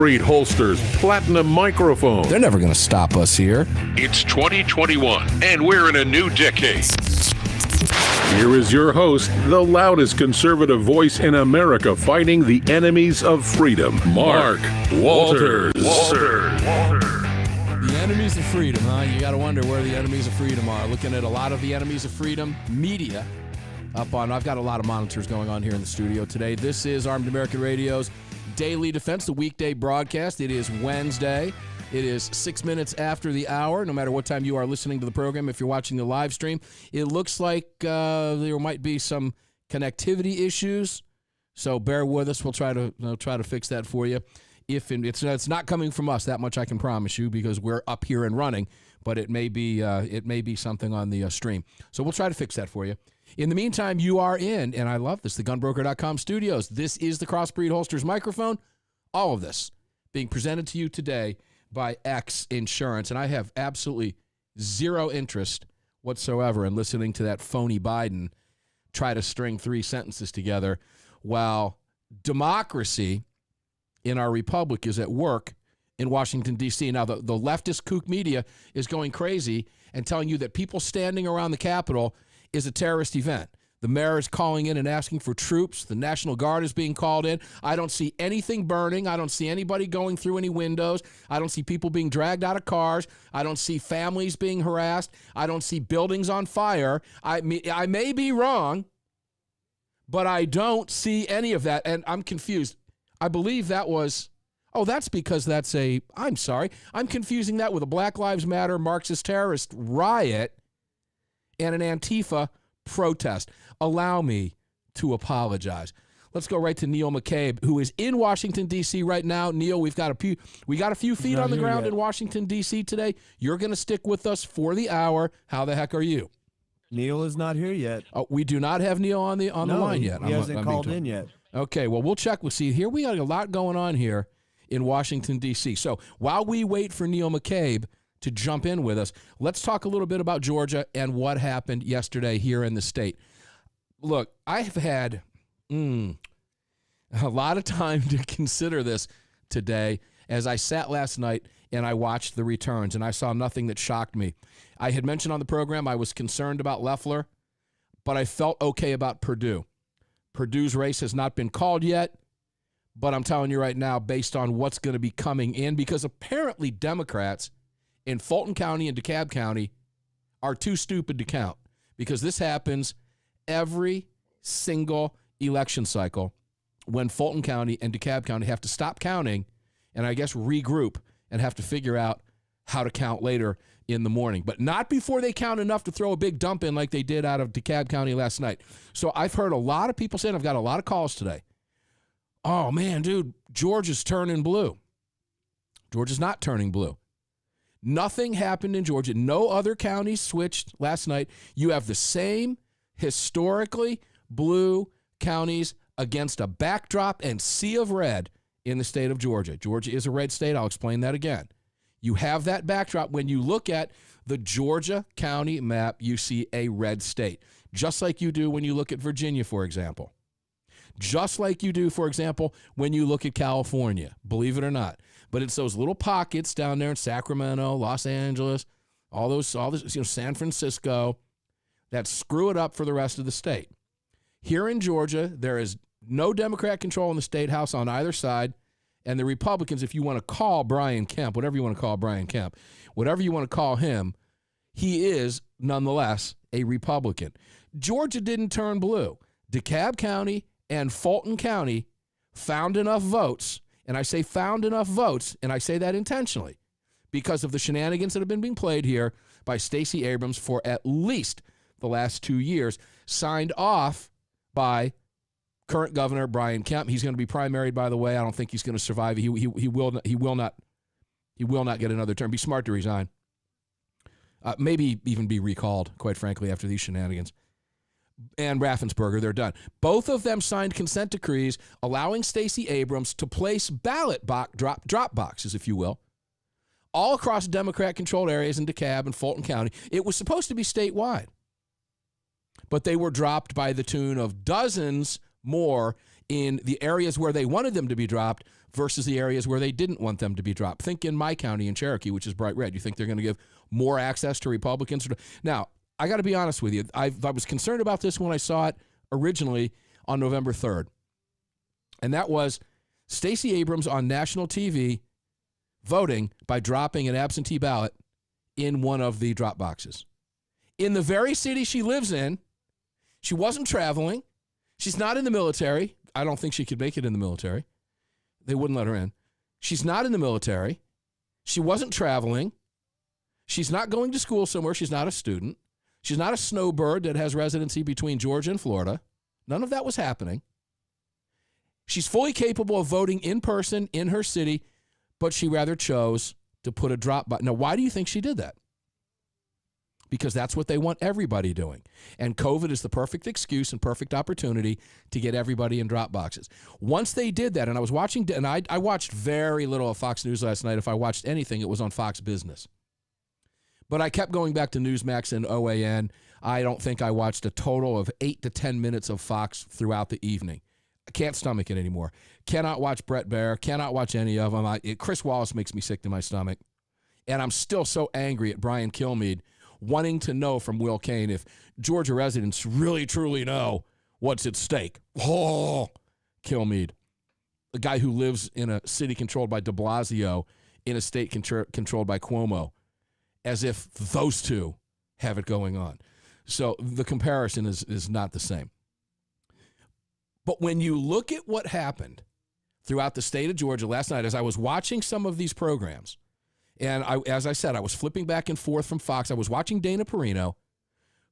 Breed holsters, platinum microphone. They're never going to stop us here. It's 2021, and we're in a new decade. Here is your host, the loudest conservative voice in America fighting the enemies of freedom, Mark Walters. The enemies of freedom, huh? You got to wonder where the enemies of freedom are. Looking at a lot of the enemies of freedom media up on. I've got a lot of monitors going on here in the studio today. This is Armed American Radio's Daily Defense, the weekday broadcast. It is Wednesday. It is 6 minutes after the hour, no matter what time you are listening to the program. If you're watching the live stream, it looks like there might be some connectivity issues, so bear with us. We'll try to fix that for you. If it's not coming from us, that much I can promise you, because we're up here and running. But it may be something on the stream, so we'll try to fix that for you. In the meantime, you are in, and I love this, the gunbroker.com studios. This is the Crossbreed Holsters microphone. All of this being presented to you today by X Insurance, and I have absolutely zero interest whatsoever in listening to that phony Biden try to string three sentences together while democracy in our republic is at work in Washington, D.C. Now, the leftist kook media is going crazy and telling you that people standing around the Capitol is a terrorist event. The mayor is calling in and asking for troops. The National Guard is being called in. I don't see anything burning. I don't see anybody going through any windows. I don't see people being dragged out of cars. I don't see families being harassed. I don't see buildings on fire. I may be wrong, but I don't see any of that, and I'm confused. I believe that was, that's because I'm sorry. I'm confusing that with a Black Lives Matter Marxist terrorist riot and an Antifa protest. Allow me to apologize. Let's go right to Neil McCabe, who is in Washington, D.C. right now. Neil, we got a few feet on the ground in Washington, D.C. today. You're going to stick with us for the hour. How the heck are you? Neil is not here yet. Oh, we do not have Neil on the line yet. He hasn't called in yet. Okay, well, we'll check. We'll see. Here we got a lot going on here in Washington, D.C. So while we wait for Neil McCabe to jump in with us, let's talk a little bit about Georgia and what happened yesterday here in the state. Look, I have had a lot of time to consider this today as I sat last night and I watched the returns, and I saw nothing that shocked me. I had mentioned on the program I was concerned about Loeffler, but I felt okay about Perdue. Perdue's race has not been called yet, but I'm telling you right now, based on what's going to be coming in, because apparently Democrats in Fulton County and DeKalb County are too stupid to count, because this happens every single election cycle when Fulton County and DeKalb County have to stop counting and I guess regroup and have to figure out how to count later in the morning, but not before they count enough to throw a big dump in like they did out of DeKalb County last night. So I've heard a lot of people saying, I've got a lot of calls today. Oh man, dude, Georgia's turning blue. Georgia's not turning blue. Nothing happened in Georgia. No other counties switched last night. You have the same historically blue counties against a backdrop and sea of red in the state of Georgia. Georgia is a red state. I'll explain that again. You have that backdrop. When you look at the Georgia county map, you see a red state, just like you do when you look at Virginia, for example. Just like you do, for example, when you look at California, believe it or not. But it's those little pockets down there in Sacramento, Los Angeles, all this, San Francisco, that screw it up for the rest of the state. Here in Georgia, there is no Democrat control in the state house on either side, and the Republicans, if you want to call Brian Kemp, whatever you want to call Brian Kemp, whatever you want to call him, he is nonetheless a Republican. Georgia didn't turn blue. DeKalb County and Fulton County found enough votes, and I say found enough votes, and I say that intentionally, because of the shenanigans that have been being played here by Stacey Abrams for at least the last 2 years, signed off by current Governor Brian Kemp. He's going to be primaried, by the way. I don't think he's going to survive. He will not get another term. Be smart to resign. Maybe even be recalled, quite frankly, after these shenanigans. And Raffensperger, they're done. Both of them signed consent decrees allowing Stacey Abrams to place ballot drop boxes, if you will, all across Democrat-controlled areas in DeKalb and Fulton County. It was supposed to be statewide, but they were dropped by the tune of dozens more in the areas where they wanted them to be dropped versus the areas where they didn't want them to be dropped. Think in my county in Cherokee, which is bright red. You think they're going to give more access to Republicans? Now, I got to be honest with you. I was concerned about this when I saw it originally on November 3rd. And that was Stacey Abrams on national TV voting by dropping an absentee ballot in one of the drop boxes. In the very city she lives in, she wasn't traveling. She's not in the military. I don't think she could make it in the military. They wouldn't let her in. She's not in the military. She wasn't traveling. She's not going to school somewhere. She's not a student. She's not a snowbird that has residency between Georgia and Florida. None of that was happening. She's fully capable of voting in person in her city, but she rather chose to put a drop button. Now, why do you think she did that? Because that's what they want everybody doing. And COVID is the perfect excuse and perfect opportunity to get everybody in drop boxes. Once they did that, and I was watching, and I watched very little of Fox News last night. If I watched anything, it was on Fox Business. But I kept going back to Newsmax and OAN. I don't think I watched a total of 8 to 10 minutes of Fox throughout the evening. I can't stomach it anymore. Cannot watch Brett Baer. Cannot watch any of them. Chris Wallace makes me sick to my stomach. And I'm still so angry at Brian Kilmeade wanting to know from Will Cain if Georgia residents really, truly know what's at stake. Oh, Kilmeade, the guy who lives in a city controlled by de Blasio in a state controlled by Cuomo, as if those two have it going on. So the comparison is not the same. But when you look at what happened throughout the state of Georgia last night, as I was watching some of these programs, and as I said, I was flipping back and forth from Fox, I was watching Dana Perino,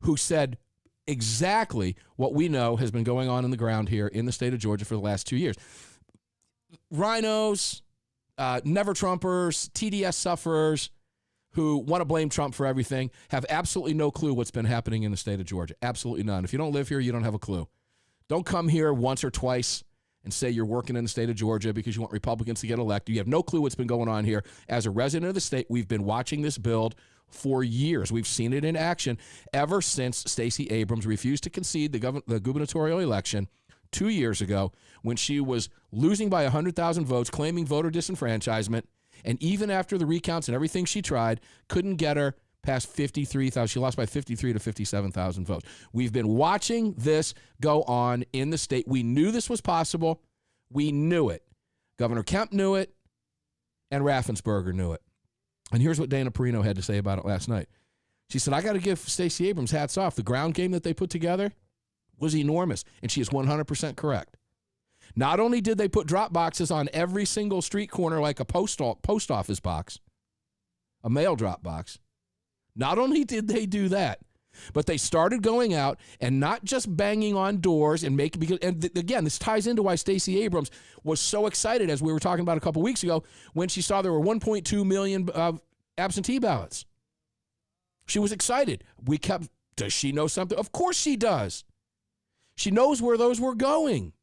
who said exactly what we know has been going on in the ground here in the state of Georgia for the last 2 years. Rhinos, never Trumpers, TDS sufferers who want to blame Trump for everything have absolutely no clue what's been happening in the state of Georgia. Absolutely none. If you don't live here, you don't have a clue. Don't come here once or twice and say you're working in the state of Georgia because you want Republicans to get elected. You have no clue what's been going on here. As a resident of the state, we've been watching this build for years. We've seen it in action ever since Stacey Abrams refused to concede the gubernatorial election 2 years ago when she was losing by 100,000 votes, claiming voter disenfranchisement, and even after the recounts and everything she tried, couldn't get her past 53,000. She lost by 53 to 57,000 votes. We've been watching this go on in the state. We knew this was possible. We knew it. Governor Kemp knew it, and Raffensperger knew it. And here's what Dana Perino had to say about it last night. She said, I got to give Stacey Abrams hats off. The ground game that they put together was enormous, and she is 100% correct. Not only did they put drop boxes on every single street corner like a post office box, a mail drop box, not only did they do that, but they started going out and not just banging on doors and making, because, and again, this ties into why Stacey Abrams was so excited, as we were talking about a couple weeks ago, when she saw there were 1.2 million absentee ballots. She was excited. Does she know something? Of course she does. She knows where those were going.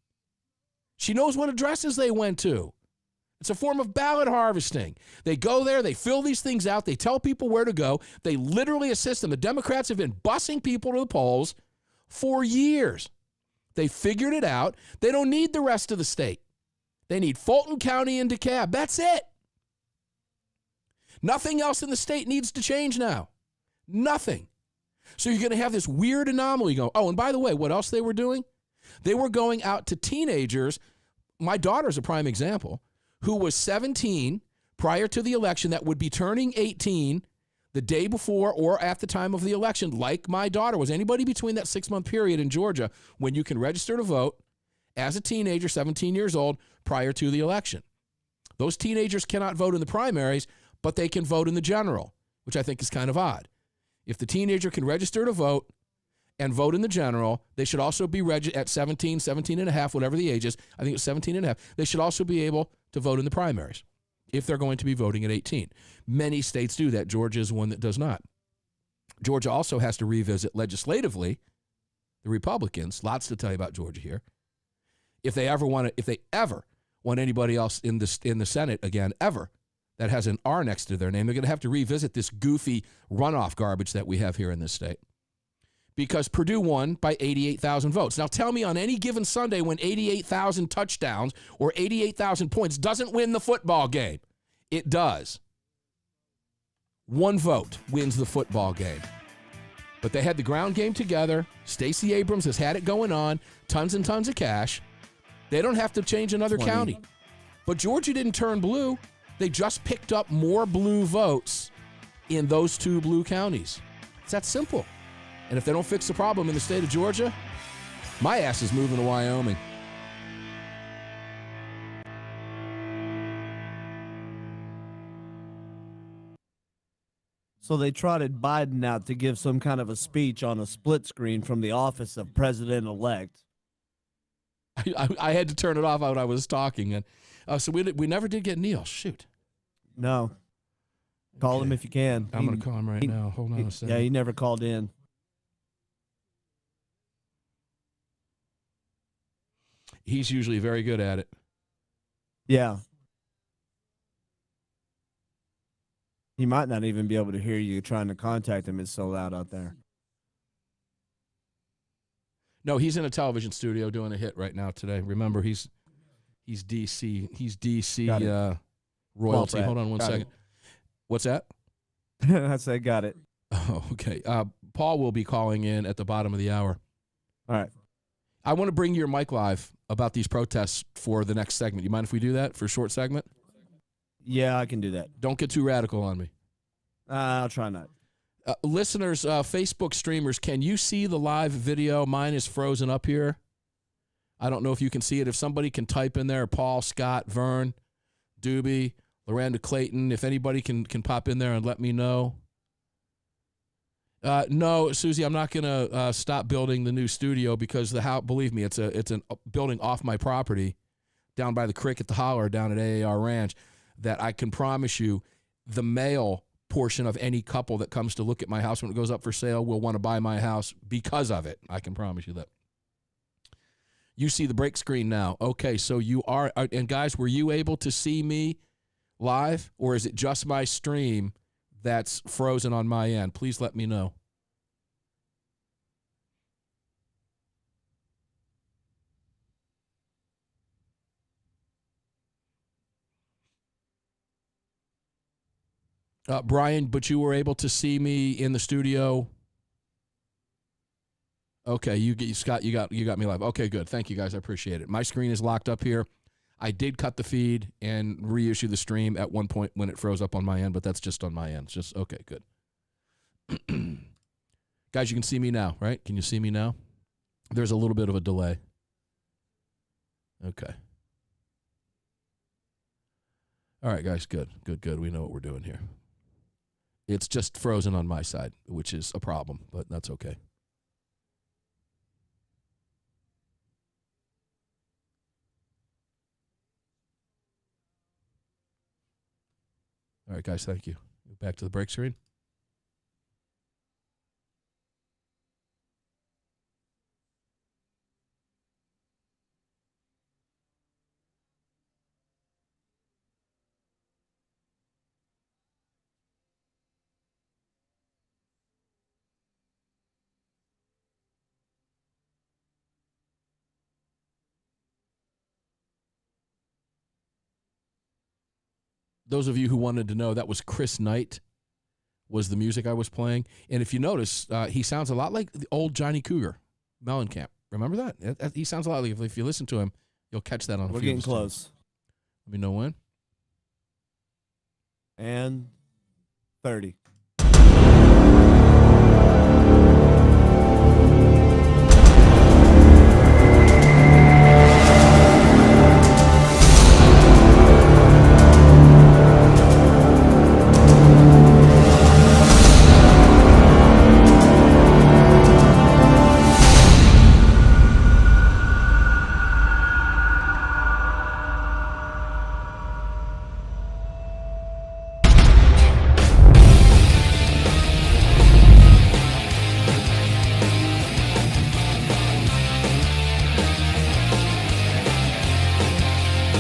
She knows what addresses they went to. It's a form of ballot harvesting. They go there, they fill these things out, they tell people where to go, they literally assist them. The Democrats have been busing people to the polls for years. They figured it out. They don't need the rest of the state. They need Fulton County and DeKalb. That's it. Nothing else in the state needs to change now. Nothing. So you're going to have this weird anomaly going. Oh, and by the way, what else they were doing? They were going out to teenagers. My daughter's a prime example, who was 17 prior to the election that would be turning 18 the day before or at the time of the election, like my daughter was. Anybody between that 6-month period in Georgia when you can register to vote as a teenager, 17 years old, prior to the election. Those teenagers cannot vote in the primaries, but they can vote in the general, which I think is kind of odd. If the teenager can register to vote and vote in the general, they should also be at 17, 17 and a half, whatever the age is. I think it's 17 and a half. They should also be able to vote in the primaries if they're going to be voting at 18. Many states do that. Georgia is one that does not. Georgia also has to revisit legislatively the Republicans. Lots to tell you about Georgia here. If they ever want anybody else in the Senate again, ever, that has an R next to their name, they're going to have to revisit this goofy runoff garbage that we have here in this state. because Purdue won by 88,000 votes. Now tell me on any given Sunday when 88,000 touchdowns or 88,000 points doesn't win the football game. It does. One vote wins the football game. But they had the ground game together. Stacey Abrams has had it going on. Tons and tons of cash. They don't have to change another 20. county. But Georgia didn't turn blue. They just picked up more blue votes in those 2 blue counties. It's that simple. And if they don't fix the problem in the state of Georgia, my ass is moving to Wyoming. So they trotted Biden out to give some kind of a speech on a split screen from the office of president-elect. I had to turn it off when I was talking. And so we never did get Neil. Shoot. No. Call him if you can. I'm going to call him right now. Hold on a second. Yeah, he never called in. He's usually very good at it. Yeah. He might not even be able to hear you trying to contact him. It's so loud out there. No, he's in a television studio doing a hit right now today. Remember, he's DC. He's DC royalty. Hold on one second. What's that? I said, got it. Oh, okay. Paul will be calling in at the bottom of the hour. All right. I want to bring your mic live about these protests for the next segment. You mind if we do that for a short segment? Yeah, I can do that. Don't get too radical on me. I'll try not. Listeners, Facebook streamers, can you see the live video? Mine is frozen up here. I don't know if you can see it. If somebody can type in there, Paul, Scott, Vern, Doobie, Loranda Clayton, if anybody can pop in there and let me know. No, Susie, I'm not going to stop building the new studio because the house, believe me, it's a building off my property down by the creek at the holler down at AAR Ranch that I can promise you the male portion of any couple that comes to look at my house when it goes up for sale will want to buy my house because of it. I can promise you that. You see the break screen now. Okay, so you are, and guys, were you able to see me live, or is it just my stream that's frozen on my end? Please let me know. Brian, but you were able to see me in the studio. Okay, Scott, you got me live. Okay, good. Thank you guys. I appreciate it. My screen is locked up here. I did cut the feed and reissue the stream at one point when it froze up on my end, but that's just on my end. It's just okay, good. Guys, you can see me now, right? Can you see me now? There's a little bit of a delay. Okay. All right, guys, good. We know what we're doing here. It's just frozen on my side, which is a problem, but that's okay. All right, guys, thank you. Back to the break screen. Those of you who wanted to know, that was Chris Knight was the music I was playing. And if you notice, he sounds a lot like the old Johnny Cougar, Mellencamp. Remember that? He sounds a lot like, if you listen to him, you'll catch that on We're getting close. Let me know when. And 30.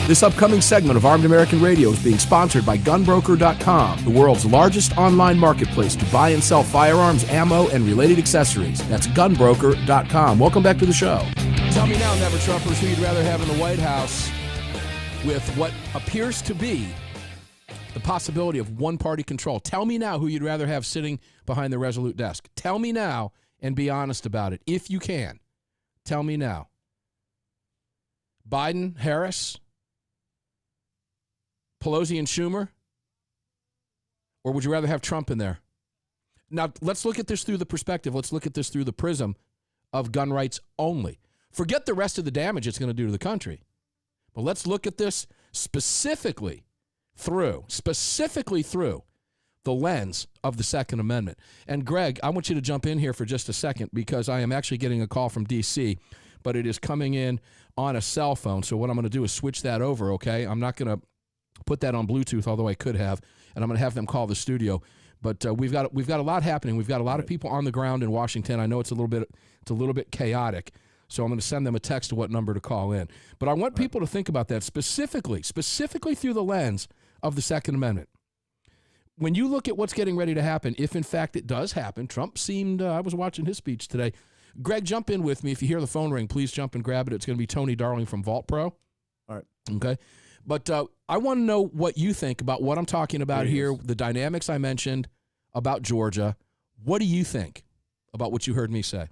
This upcoming segment of Armed American Radio is being sponsored by Gunbroker.com, the world's largest online marketplace to buy and sell firearms, ammo, and related accessories. That's Gunbroker.com. Welcome back to the show. Tell me now, Never Trumpers, who you'd rather have in the White House with what appears to be the possibility of one-party control. Tell me now who you'd rather have sitting behind the Resolute desk. Tell me now and be honest about it, if you can. Tell me now. Biden, Harris, Pelosi and Schumer? Or would you rather have Trump in there? Now, let's look at this through the perspective. Let's look at this through the prism of gun rights only. Forget the rest of the damage it's going to do to the country. But let's look at this specifically through the lens of the Second Amendment. And Greg, I want you to jump in here for just a second because I am actually getting a call from D.C., but it is coming in on a cell phone. So what I'm going to do is switch that over, okay? I'm not going to put that on Bluetooth, although I could have, and I'm going to have them call the studio. But we've got a lot happening. We've got a lot of people on the ground in Washington. I know it's a little bit chaotic, so I'm going to send them a text to what number to call in. But I want people to think about that specifically through the lens of the Second Amendment. When you look at what's getting ready to happen, if in fact it does happen, Trump seemed, I was watching his speech today. Greg, jump in with me. If you hear the phone ring, please jump and grab it. It's going to be Tony Darling from Vault Pro. All right. Okay. But I want to know what you think about what I'm talking about here, the dynamics I mentioned about Georgia. What do you think about what you heard me say?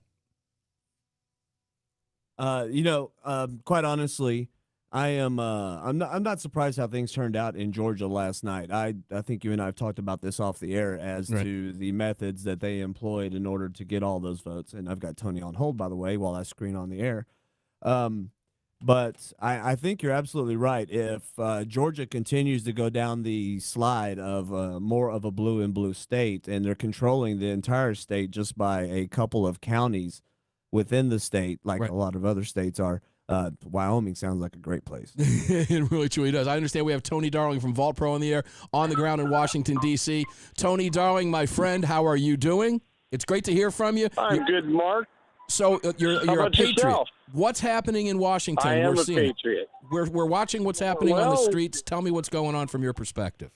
Quite honestly, I'm not surprised how things turned out in Georgia last night. I think you and I have talked about this off the air as to the methods that they employed in order to get all those votes. And I've got Tony on hold, by the way, while I screen on the air. But I think you're absolutely right. If Georgia continues to go down the slide of more of a blue and blue state, and they're controlling the entire state just by a couple of counties within the state, like a lot of other states are, Wyoming sounds like a great place. It really truly does. I understand we have Tony Darling from Vault Pro on the air, on the ground in Washington, D.C. Tony Darling, my friend, how are you doing? It's great to hear from you. I'm good, Mark. So you're a patriot. Yourself? What's happening in Washington? I am a patriot. We're watching what's happening on the streets. Tell me what's going on from your perspective.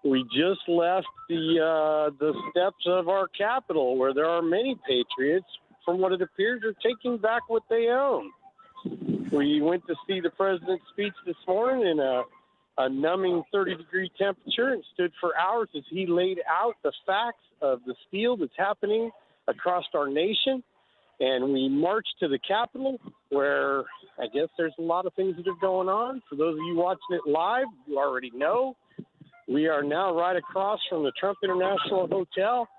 We just left the steps of our capital, where there are many patriots, from what it appears, are taking back what they own. We went to see the president's speech this morning in a numbing 30-degree temperature and stood for hours as he laid out the facts of the steal that's happening across our nation. And we marched to the Capitol, where I guess there's a lot of things that are going on. For those of you watching it live, you already know. We are now right across from the Trump International Hotel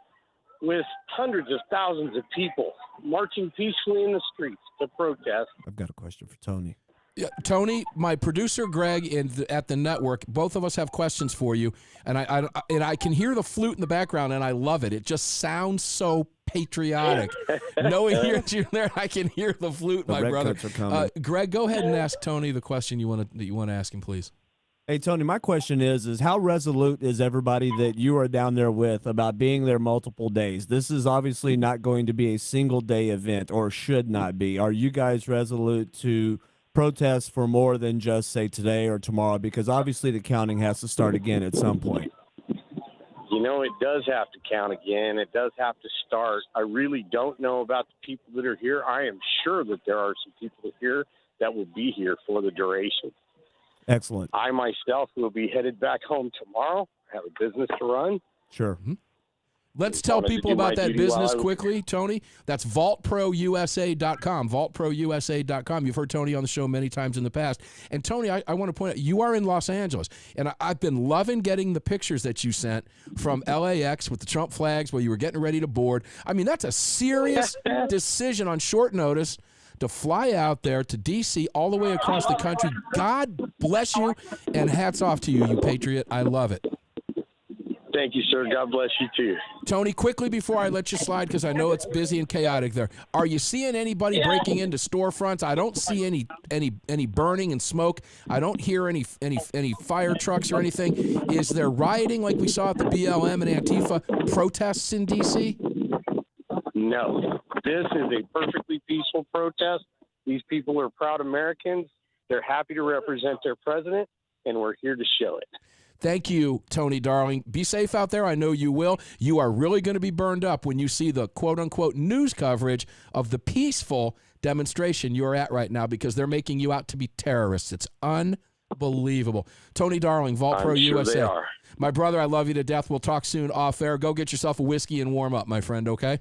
with hundreds of thousands of people marching peacefully in the streets to protest. I've got a question for Tony. Yeah, Tony, my producer Greg at the network, both of us have questions for you, and I can hear the flute in the background, and I love it. It just sounds so patriotic. Knowing you're there, I can hear the flute, my brother. Greg, go ahead and ask Tony the question that you want to ask him, please. Hey, Tony, my question is how resolute is everybody that you are down there with about being there multiple days? This is obviously not going to be a single-day event, or should not be. Are you guys resolute to protest for more than just, say, today or tomorrow? Because obviously the counting has to start again at some point. You know, it does have to count again. It does have to start. I really don't know about the people that are here. I am sure that there are some people here that will be here for the duration. Excellent. I myself will be headed back home tomorrow. I have a business to run. Sure. Mm-hmm. Let's tell people about that business quickly, Tony. That's vaultprousa.com, vaultprousa.com. You've heard Tony on the show many times in the past. And, Tony, I want to point out, you are in Los Angeles, and I've been loving getting the pictures that you sent from LAX with the Trump flags while you were getting ready to board. I mean, that's a serious decision on short notice to fly out there to D.C. all the way across the country. God bless you, and hats off to you, you patriot. I love it. Thank you, sir. God bless you, too. Tony, quickly before I let you slide, because I know it's busy and chaotic there, are you seeing anybody breaking into storefronts? I don't see any burning and smoke. I don't hear any fire trucks or anything. Is there rioting like we saw at the BLM and Antifa protests in D.C.? No. This is a perfectly peaceful protest. These people are proud Americans, They're happy to represent their president, and we're here to show it. Thank you, Tony Darling. Be safe out there. I know you will. You are really going to be burned up when you see the quote-unquote news coverage of the peaceful demonstration you're at right now, because they're making you out to be terrorists. It's unbelievable. Tony Darling, Vault Pro I'm sure USA. they are. My brother, I love you to death. We'll talk soon off air. Go get yourself a whiskey and warm up, my friend, okay?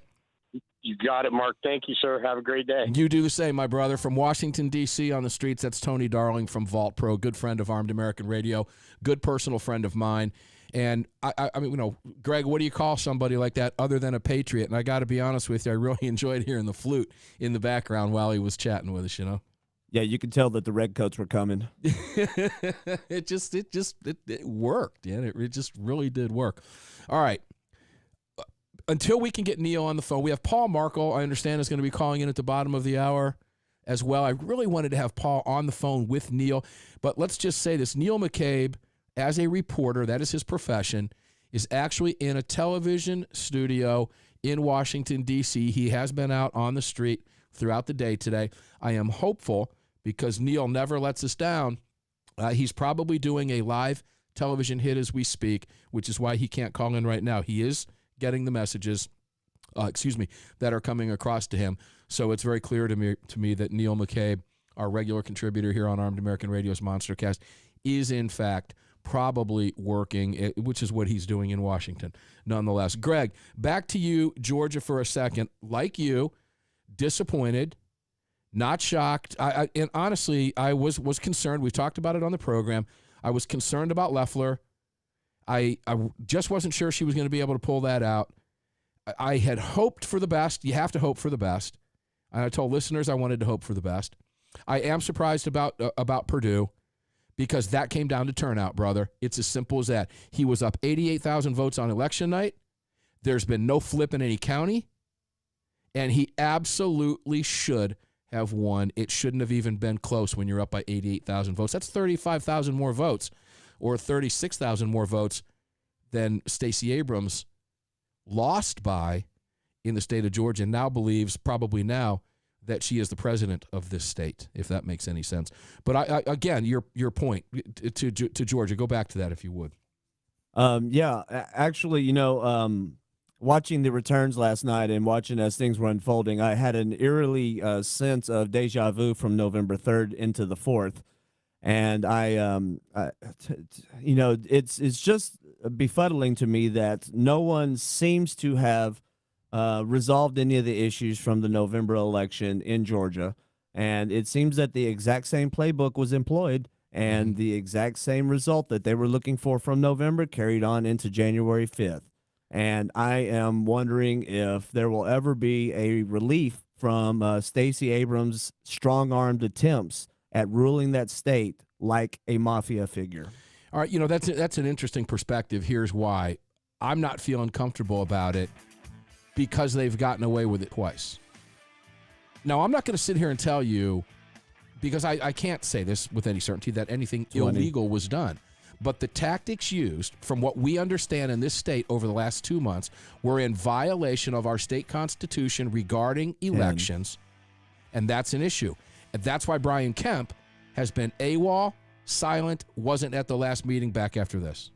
You got it, Mark. Thank you, sir. Have a great day. You do the same, my brother. From Washington, D.C. on the streets, that's Tony Darling from Vault Pro, good friend of Armed American Radio, good personal friend of mine. And, I mean, you know, Greg, what do you call somebody like that other than a patriot? And I got to be honest with you, I really enjoyed hearing the flute in the background while he was chatting with us, you know? Yeah, you could tell that the Redcoats were coming. it worked. Yeah, it just really did work. All right. Until we can get Neil on the phone, we have Paul Markle, I understand, is going to be calling in at the bottom of the hour as well. I really wanted to have Paul on the phone with Neil, but let's just say this. Neil McCabe, as a reporter, that is his profession, is actually in a television studio in Washington, D.C. He has been out on the street throughout the day today. I am hopeful, because Neil never lets us down, he's probably doing a live television hit as we speak, which is why he can't call in right now. He is getting the messages, that are coming across to him. So it's very clear to me that Neil McCabe, our regular contributor here on Armed American Radio's Monstercast, is in fact probably working, which is what he's doing in Washington. Nonetheless, Greg, back to you, Georgia, for a second. Like you, disappointed, not shocked. And honestly, I was concerned. We've talked about it on the program. I was concerned about Loeffler. I just wasn't sure she was going to be able to pull that out. I had hoped for the best. You have to hope for the best. And I told listeners I wanted to hope for the best. I am surprised about Perdue, because that came down to turnout, brother. It's as simple as that. He was up 88,000 votes on election night. There's been no flip in any county. And he absolutely should have won. It shouldn't have even been close when you're up by 88,000 votes. That's 35,000 more votes, or 36,000 more votes than Stacey Abrams lost by in the state of Georgia, and now believes, probably now, that she is the president of this state, if that makes any sense. But again, your point to Georgia, go back to that if you would. Actually, watching the returns last night and watching as things were unfolding, I had an eerily sense of deja vu from November 3rd into the 4th. And it's just befuddling to me that no one seems to have resolved any of the issues from the November election in Georgia. And it seems that the exact same playbook was employed, and the exact same result that they were looking for from November carried on into January 5th. And I am wondering if there will ever be a relief from Stacey Abrams' strong-armed attempts at ruling that state like a mafia figure. All right, that's an interesting perspective. Here's why. I'm not feeling comfortable about it, because they've gotten away with it twice. Now, I'm not going to sit here and tell you, because I can't say this with any certainty, that anything illegal was done. But the tactics used, from what we understand in this state over the last 2 months, were in violation of our state constitution regarding elections, and that's an issue. And that's why Brian Kemp has been AWOL, silent, wasn't at the last meeting back after this.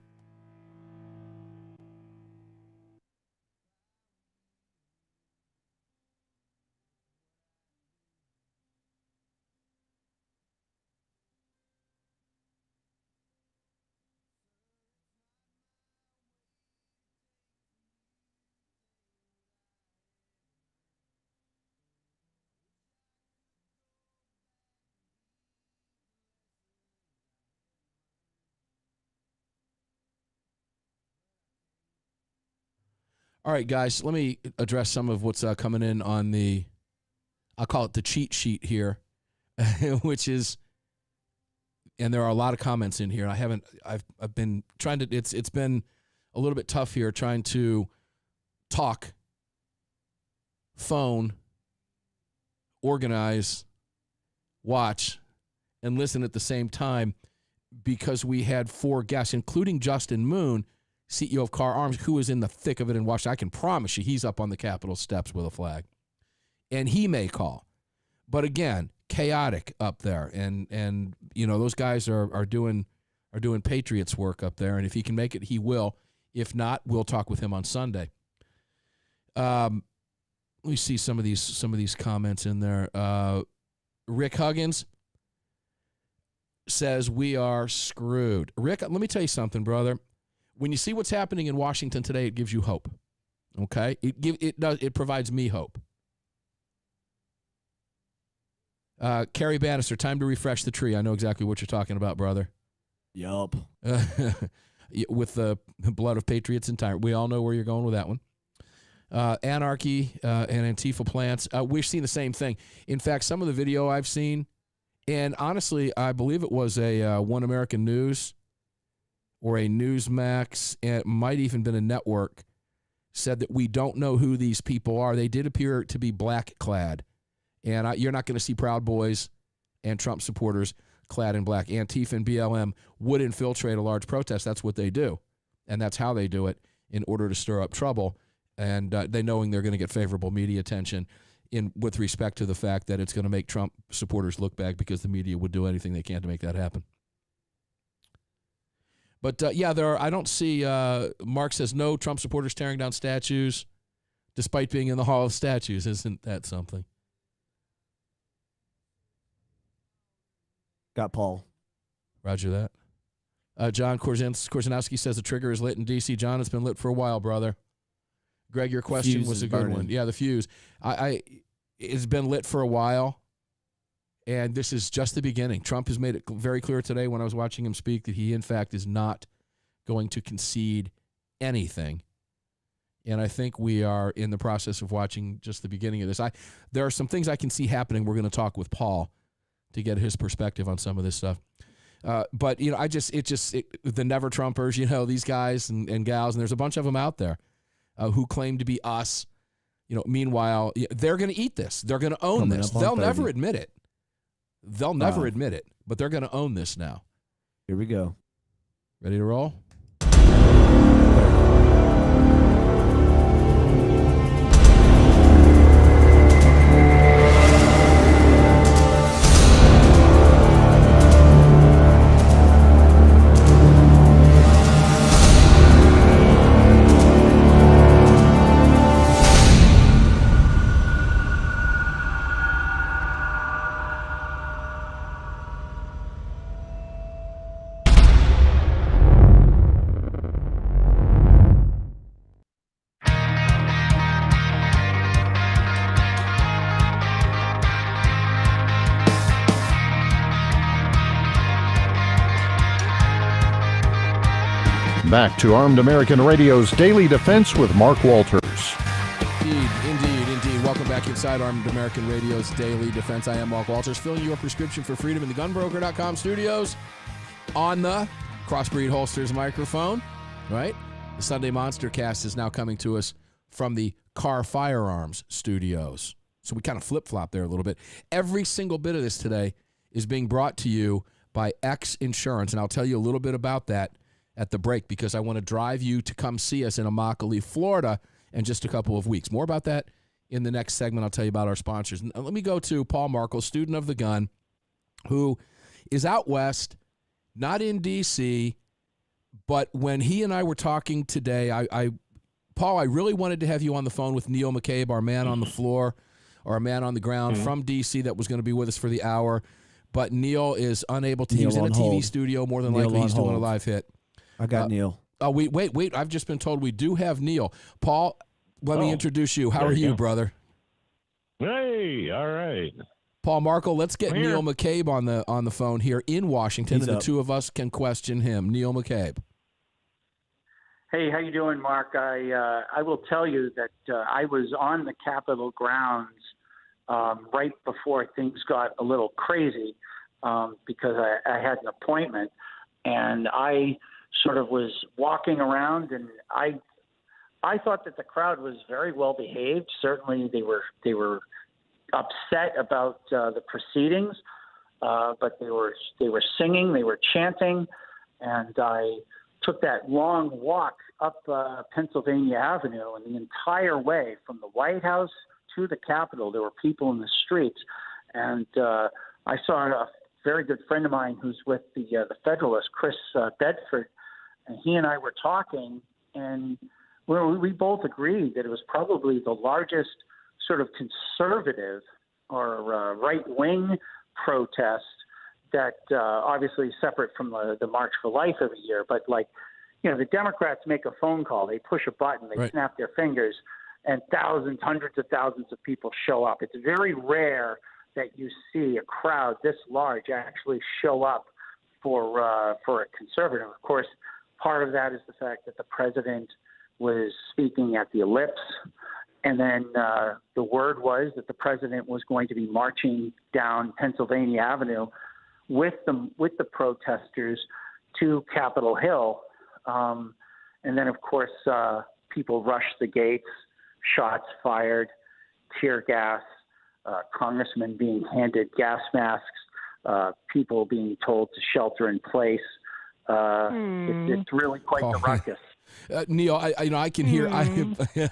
All right, guys, let me address some of what's coming in on the, I'll call it the cheat sheet here, which is, and there are a lot of comments in here. I've been trying to, it's been a little bit tough here trying to talk, phone, organize, watch, and listen at the same time, because we had 4 guests, including Justin Moon, CEO of Car Arms, who is in the thick of it in Washington. I can promise you he's up on the Capitol steps with a flag. And he may call. But again, chaotic up there, and those guys are doing Patriots work up there, and if he can make it, he will. If not, we'll talk with him on Sunday. Let me see some of these comments in there. Rick Huggins says we are screwed. Rick, let me tell you something, brother. When you see what's happening in Washington today, it gives you hope. Okay, it provides me hope. Carrie Bannister, time to refresh the tree. I know exactly what you're talking about, brother. Yup. With the blood of patriots and tyrants. We all know where you're going with that one. Anarchy and Antifa plants. We've seen the same thing. In fact, some of the video I've seen, and honestly, I believe it was a One American News or a Newsmax, and it might even been a network, said that we don't know who these people are. They did appear to be black-clad. And you're not going to see Proud Boys and Trump supporters clad in black. Antifa and BLM would infiltrate a large protest. That's what they do. And that's how they do it in order to stir up trouble. And they knowing they're going to get favorable media attention with respect to the fact that it's going to make Trump supporters look bad because the media would do anything they can to make that happen. But, I don't see, Mark says, no Trump supporters tearing down statues despite being in the Hall of Statues. Isn't that something? Got Paul. Roger that. John Korzenowski says the trigger is lit in D.C. John, it's been lit for a while, brother. Greg, your question Fuse was a is good burning. one. Yeah, the fuse. It's been lit for a while, and this is just the beginning. Trump has made it very clear today when I was watching him speak that he, in fact, is not going to concede anything. And I think we are in the process of watching just the beginning of this. There are some things I can see happening. We're going to talk with Paul to get his perspective on some of this stuff. But, the never Trumpers, these guys and gals, and there's a bunch of them out there who claim to be us. Meanwhile, they're going to eat this. They're going to own this. They'll never admit it. They'll never admit it, but they're going to own this now. Here we go. Ready to roll? Back to Armed American Radio's Daily Defense with Mark Walters. Indeed. Welcome back inside Armed American Radio's Daily Defense. I am Mark Walters, filling your prescription for freedom in the gunbroker.com studios on the Crossbreed Holsters microphone, right? The Sunday Monster Cast is now coming to us from the Car Firearms studios. So we kind of flip-flop there a little bit. Every single bit of this today is being brought to you by X Insurance, and I'll tell you a little bit about that at the break because I want to drive you to come see us in Immokalee, Florida in just a couple of weeks. More about that in the next segment. I'll tell you about our sponsors. And let me go to Paul Markle, student of the gun, who is out west, not in D.C., but when he and I were talking today, Paul, I really wanted to have you on the phone with Neil McCabe, our man on the floor, or our man on the ground from D.C. that was going to be with us for the hour. But Neil is unable to. He was in a TV studio. More than likely, he's doing a live hit. I got Neil. Oh, wait. I've just been told we do have Neil. Paul, let me introduce you. How are you, brother? Hey, all right. Paul Markle, let's get Neil McCabe on the phone here in Washington, and the two of us can question him. Neil McCabe. Hey, how you doing, Mark? I will tell you that I was on the Capitol grounds right before things got a little crazy because I had an appointment, and I sort of was walking around, and I thought that the crowd was very well behaved. Certainly, they were upset about the proceedings, but they were singing, they were chanting, and I took that long walk up Pennsylvania Avenue, and the entire way from the White House to the Capitol, there were people in the streets. And I saw a very good friend of mine who's with the Federalist, Chris Bedford, and he and I were talking, and we both agreed that it was probably the largest sort of conservative or right-wing protest that obviously separate from the March for Life every year. But the Democrats make a phone call, they push a button, they snap their fingers, and thousands, hundreds of thousands of people show up. It's very rare that you see a crowd this large actually show up for a conservative. Of course, part of that is the fact that the president was speaking at the Ellipse, and then the word was that the president was going to be marching down Pennsylvania Avenue with the protesters to Capitol Hill. And then, of course, people rushed the gates, shots fired, tear gas, congressmen being handed gas masks, people being told to shelter in place. It's really quite the ruckus. Neil, I can hear.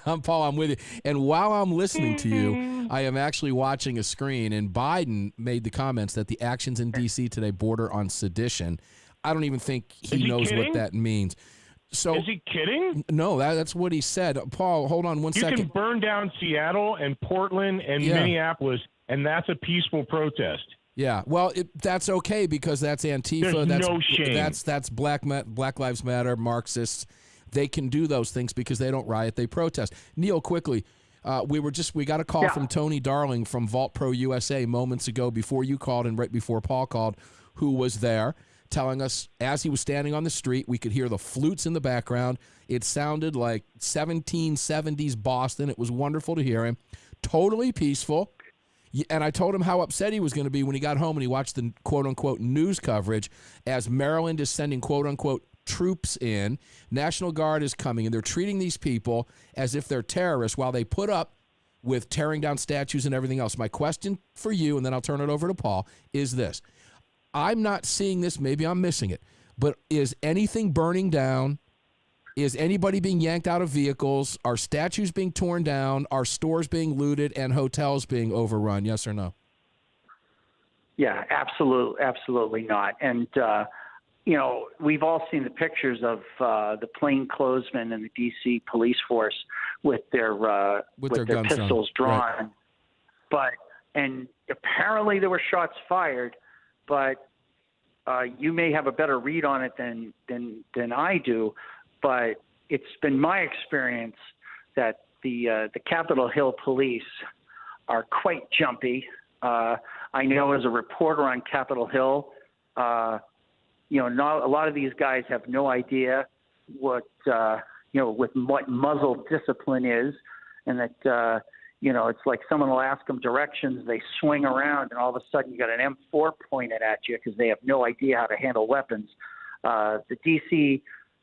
I'm Paul. I'm with you. And while I'm listening to you, I am actually watching a screen. And Biden made the comments that the actions in D.C. today border on sedition. I don't even think he knows kidding? what that means. So is he kidding? No, that's what he said. Paul, hold on one second. You can burn down Seattle and Portland and Minneapolis, and that's a peaceful protest. Yeah, well, that's okay because that's Antifa. There's no shame. That's Black Lives Matter, Marxists. They can do those things because they don't riot, they protest. Neil, quickly, we got a call from Tony Darling from Vault Pro USA moments ago before you called and right before Paul called, who was there, telling us as he was standing on the street, we could hear the flutes in the background. It sounded like 1770s Boston. It was wonderful to hear him. Totally peaceful. And I told him how upset he was going to be when he got home and he watched the quote-unquote news coverage as Maryland is sending quote-unquote troops in. National Guard is coming, and they're treating these people as if they're terrorists while they put up with tearing down statues and everything else. My question for you, and then I'll turn it over to Paul, is this. I'm not seeing this. Maybe I'm missing it. But is anything burning down? Is anybody being yanked out of vehicles? Are statues being torn down? Are stores being looted and hotels being overrun? Yes or no? Yeah, absolutely not. And, we've all seen the pictures of the plainclothesmen and the D.C. police force with their pistols drawn. Right. And apparently there were shots fired, but you may have a better read on it than I do. But it's been my experience that the Capitol Hill police are quite jumpy. I know as a reporter on Capitol Hill, not a lot of these guys have no idea what muzzle discipline is, and that it's like someone will ask them directions, they swing around, and all of a sudden you got an M4 pointed at you because they have no idea how to handle weapons.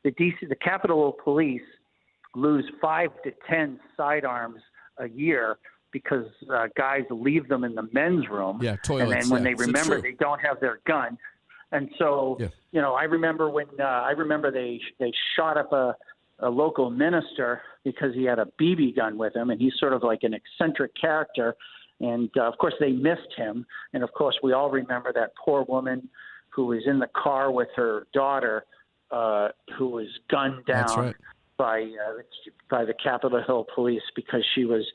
The Capitol Police lose 5 to 10 sidearms a year because guys leave them in the men's room. Yeah, toilets. And then when they remember, they don't have their gun. And so, I remember when they shot up a local minister because he had a BB gun with him, and he's sort of like an eccentric character. And of course, they missed him. And of course, we all remember that poor woman who was in the car with her daughter, who was gunned down by the Capitol Hill police because she was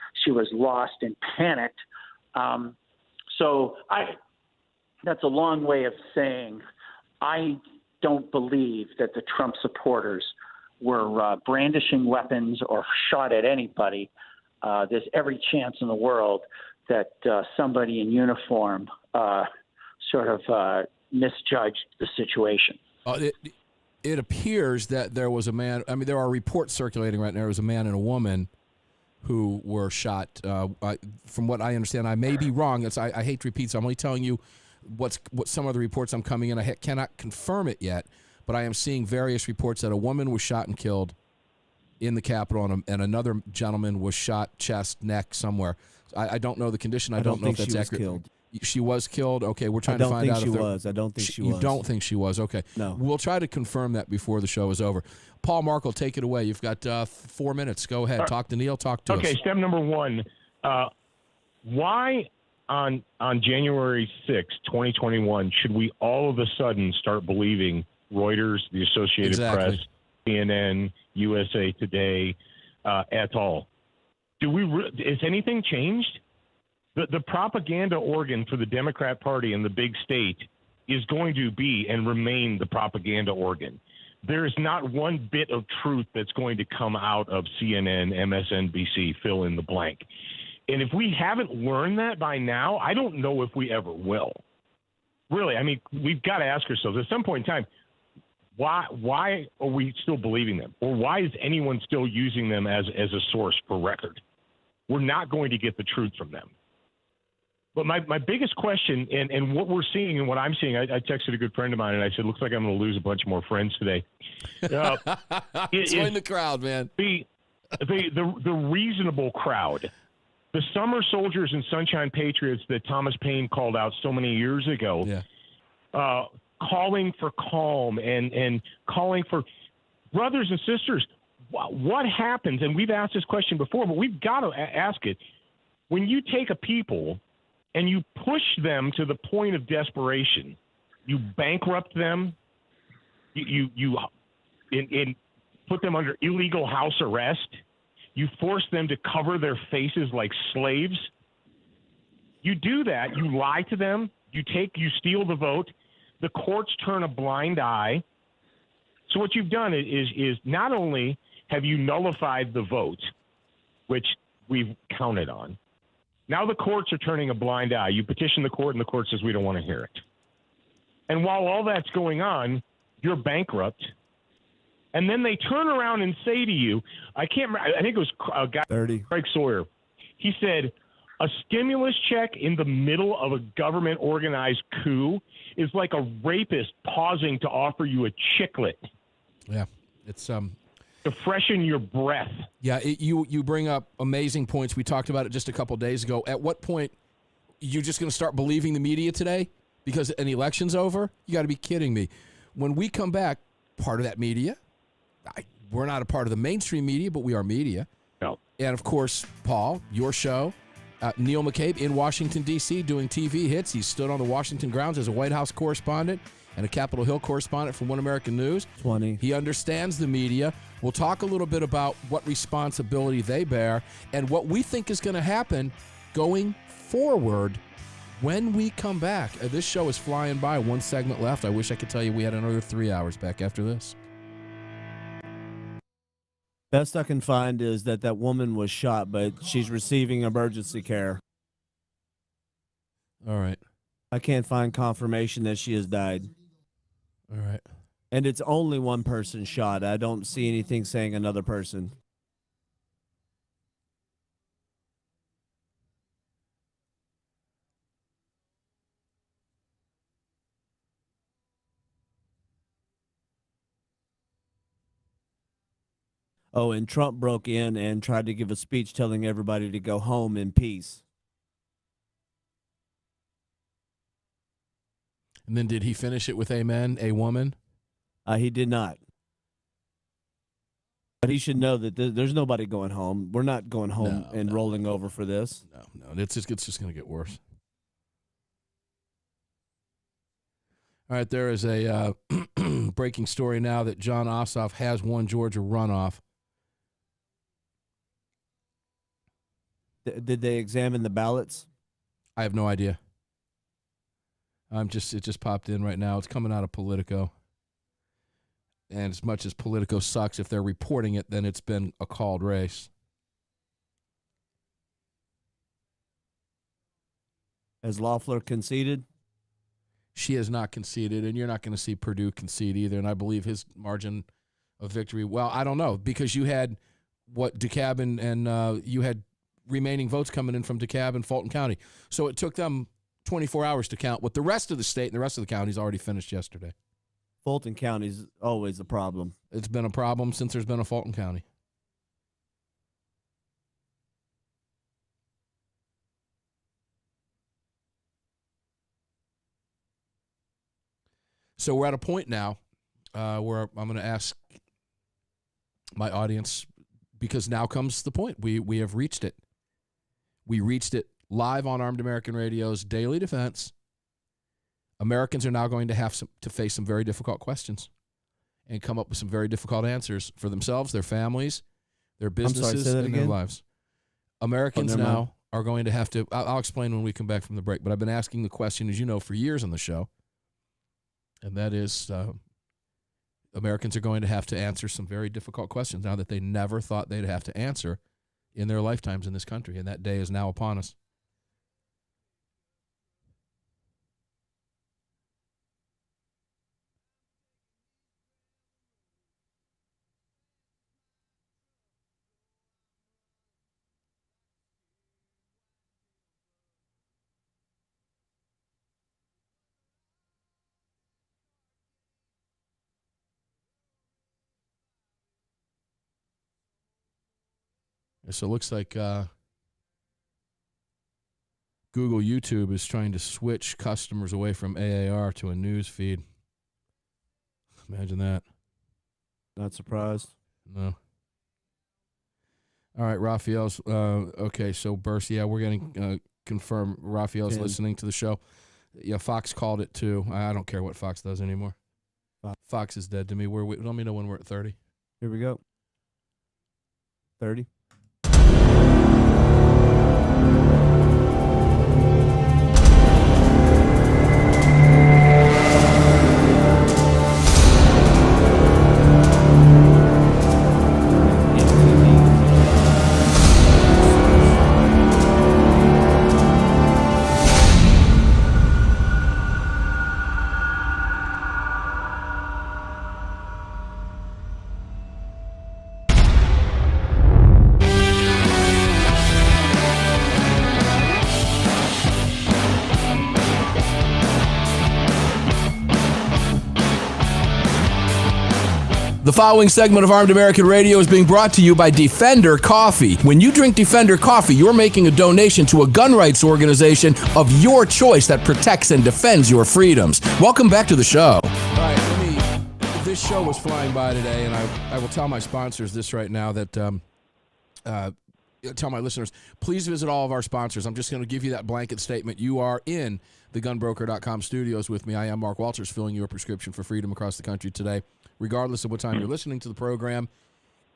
lost and panicked. That's a long way of saying I don't believe that the Trump supporters were brandishing weapons or shot at anybody. There's every chance in the world that somebody in uniform misjudged the situation. It appears that there was a man. I mean, there are reports circulating right now. There was a man and a woman who were shot. From what I understand, I may be wrong. I hate to repeat, so I'm only telling you what some of the reports I'm coming in. I cannot confirm it yet, but I am seeing various reports that a woman was shot and killed in the Capitol, and another gentleman was shot chest, neck, somewhere. I don't know the condition. I don't know if that's accurate. Killed. She was killed? Okay, we're trying to find out if there was. I don't think she was. You don't think she was? Okay. No. We'll try to confirm that before the show is over. Paul Markle, take it away. You've got 4 minutes. Go ahead. Talk to Neil. Talk to us. Okay, step number one. Why on January 6, 2021, should we all of a sudden start believing Reuters, the Associated Press, CNN, USA Today, et al.? Has anything changed? The propaganda organ for the Democrat Party in the big state is going to be and remain the propaganda organ. There is not one bit of truth that's going to come out of CNN, MSNBC, fill in the blank. And if we haven't learned that by now, I don't know if we ever will. Really, I mean, we've got to ask ourselves at some point in time, why are we still believing them? Or why is anyone still using them as a source for record? We're not going to get the truth from them. But my biggest question, and what we're seeing and what I'm seeing, I texted a good friend of mine, and I said, looks like I'm going to lose a bunch more friends today. Join the crowd, man. The reasonable crowd. The summer soldiers and sunshine patriots that Thomas Paine called out so many years ago, calling for calm and calling for brothers and sisters. What happens, and we've asked this question before, but we've got to ask it. When you take a people and you push them to the point of desperation, you bankrupt them, you put them under illegal house arrest, you force them to cover their faces like slaves. You do that, you lie to them, you steal the vote, the courts turn a blind eye. So what you've done is not only have you nullified the vote, which we've counted on, now the courts are turning a blind eye. You petition the court, and the court says we don't want to hear it. And while all that's going on, you're bankrupt. And then they turn around and say to you, I can't remember, I think it was a guy, 30. Craig Sawyer. He said, a stimulus check in the middle of a government-organized coup is like a rapist pausing to offer you a chiclet. Yeah, it's to freshen your breath. Yeah, you bring up amazing points. We talked about it just a couple days ago. At what point you just going to start believing the media today because an election's over? You got to be kidding me. When we come back, part of that media, we're not a part of the mainstream media, but we are media. No. And, of course, Paul, your show, Neil McCabe in Washington, D.C., doing TV hits. He stood on the Washington grounds as a White House correspondent and a Capitol Hill correspondent for One American News. 20. He understands the media. We'll talk a little bit about what responsibility they bear and what we think is going to happen going forward when we come back. This show is flying by. One segment left. I wish I could tell you we had another 3 hours back after this. Best I can find is that woman was shot, but she's receiving emergency care. All right. I can't find confirmation that she has died. All right. And it's only one person shot. I don't see anything saying another person. Oh, and Trump broke in and tried to give a speech telling everybody to go home in peace. And then did he finish it with amen, a woman? He did not. But he should know that there's nobody going home. We're not going home rolling over for this. No, it's just going to get worse. All right, there is a breaking story now that John Ossoff has won Georgia runoff. Did they examine the ballots? I have no idea. It just popped in right now. It's coming out of Politico. And as much as Politico sucks, if they're reporting it, then it's been a called race. Has Loeffler conceded? She has not conceded, and you're not going to see Purdue concede either. And I believe his margin of victory, well, I don't know, because you had DeKalb and you had remaining votes coming in from DeKalb and Fulton County. So it took them 24 hours to count what the rest of the state and the rest of the counties already finished yesterday. Fulton County's always a problem. It's been a problem since there's been a Fulton County. So we're at a point now where I'm going to ask my audience, because now comes the point. We have reached it. We reached it live on Armed American Radio's Daily Defense, Americans are now going to have to face some very difficult questions and come up with some very difficult answers for themselves, their families, their businesses, and their lives. Americans now are going to have to, I'll explain when we come back from the break, but I've been asking the question, as you know, for years on the show, and that is Americans are going to have to answer some very difficult questions now that they never thought they'd have to answer in their lifetimes in this country, and that day is now upon us. So it looks like Google YouTube is trying to switch customers away from AAR to a news feed. Imagine that. Not surprised. No. All right, Raphael's. Okay, so Burst, yeah, we're getting confirmed Raphael's listening to the show. Yeah, Fox called it too. I don't care what Fox does anymore. Fox is dead to me. Let me know when we're at 30. Here we go. 30. The following segment of Armed American Radio is being brought to you by Defender Coffee. When you drink Defender Coffee, you're making a donation to a gun rights organization of your choice that protects and defends your freedoms. Welcome back to the show. All right, this show was flying by today, and I will tell my sponsors this right now that tell my listeners, please visit all of our sponsors. I'm just going to give you that blanket statement. You are in the gunbroker.com studios with me. I am Mark Walters, filling your prescription for freedom across the country today. Regardless of what time you're listening to the program,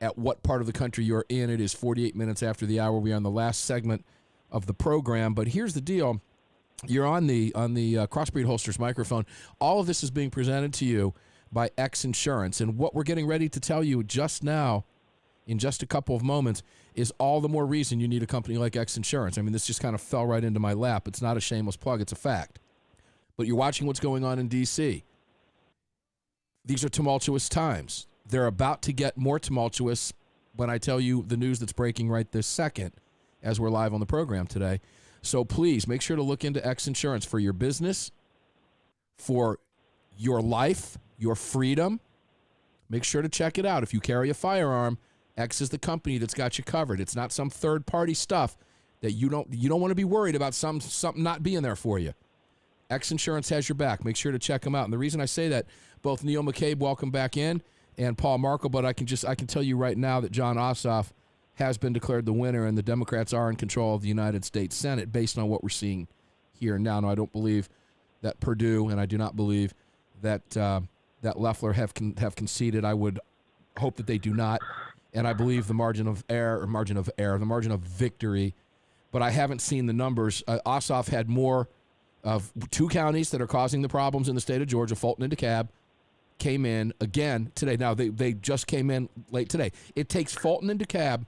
at what part of the country you're in, it is 48 minutes after the hour. We are on the last segment of the program. But here's the deal. You're on the Crossbreed Holsters microphone. All of this is being presented to you by X Insurance. And what we're getting ready to tell you just now, in just a couple of moments, is all the more reason you need a company like X Insurance. I mean, this just kind of fell right into my lap. It's not a shameless plug. It's a fact. But you're watching what's going on in D.C. These are tumultuous times. They're about to get more tumultuous when I tell you the news that's breaking right this second as we're live on the program today. So please make sure to look into X Insurance for your business, for your life, your freedom. Make sure to check it out. If you carry a firearm, X is the company that's got you covered. It's not some third-party stuff that you don't want to be worried about something not being there for you. X Insurance has your back. Make sure to check them out. And the reason I say that, both Neil McCabe, welcome back in, and Paul Markle, but I can tell you right now that John Ossoff has been declared the winner, and the Democrats are in control of the United States Senate based on what we're seeing here now. Now, I don't believe that Perdue, and I do not believe that that Loeffler have conceded. I would hope that they do not, and I believe the margin of victory, but I haven't seen the numbers. Ossoff had more of two counties that are causing the problems in the state of Georgia, Fulton and DeKalb, came in again today. Now, they just came in late today. It takes Fulton and DeKalb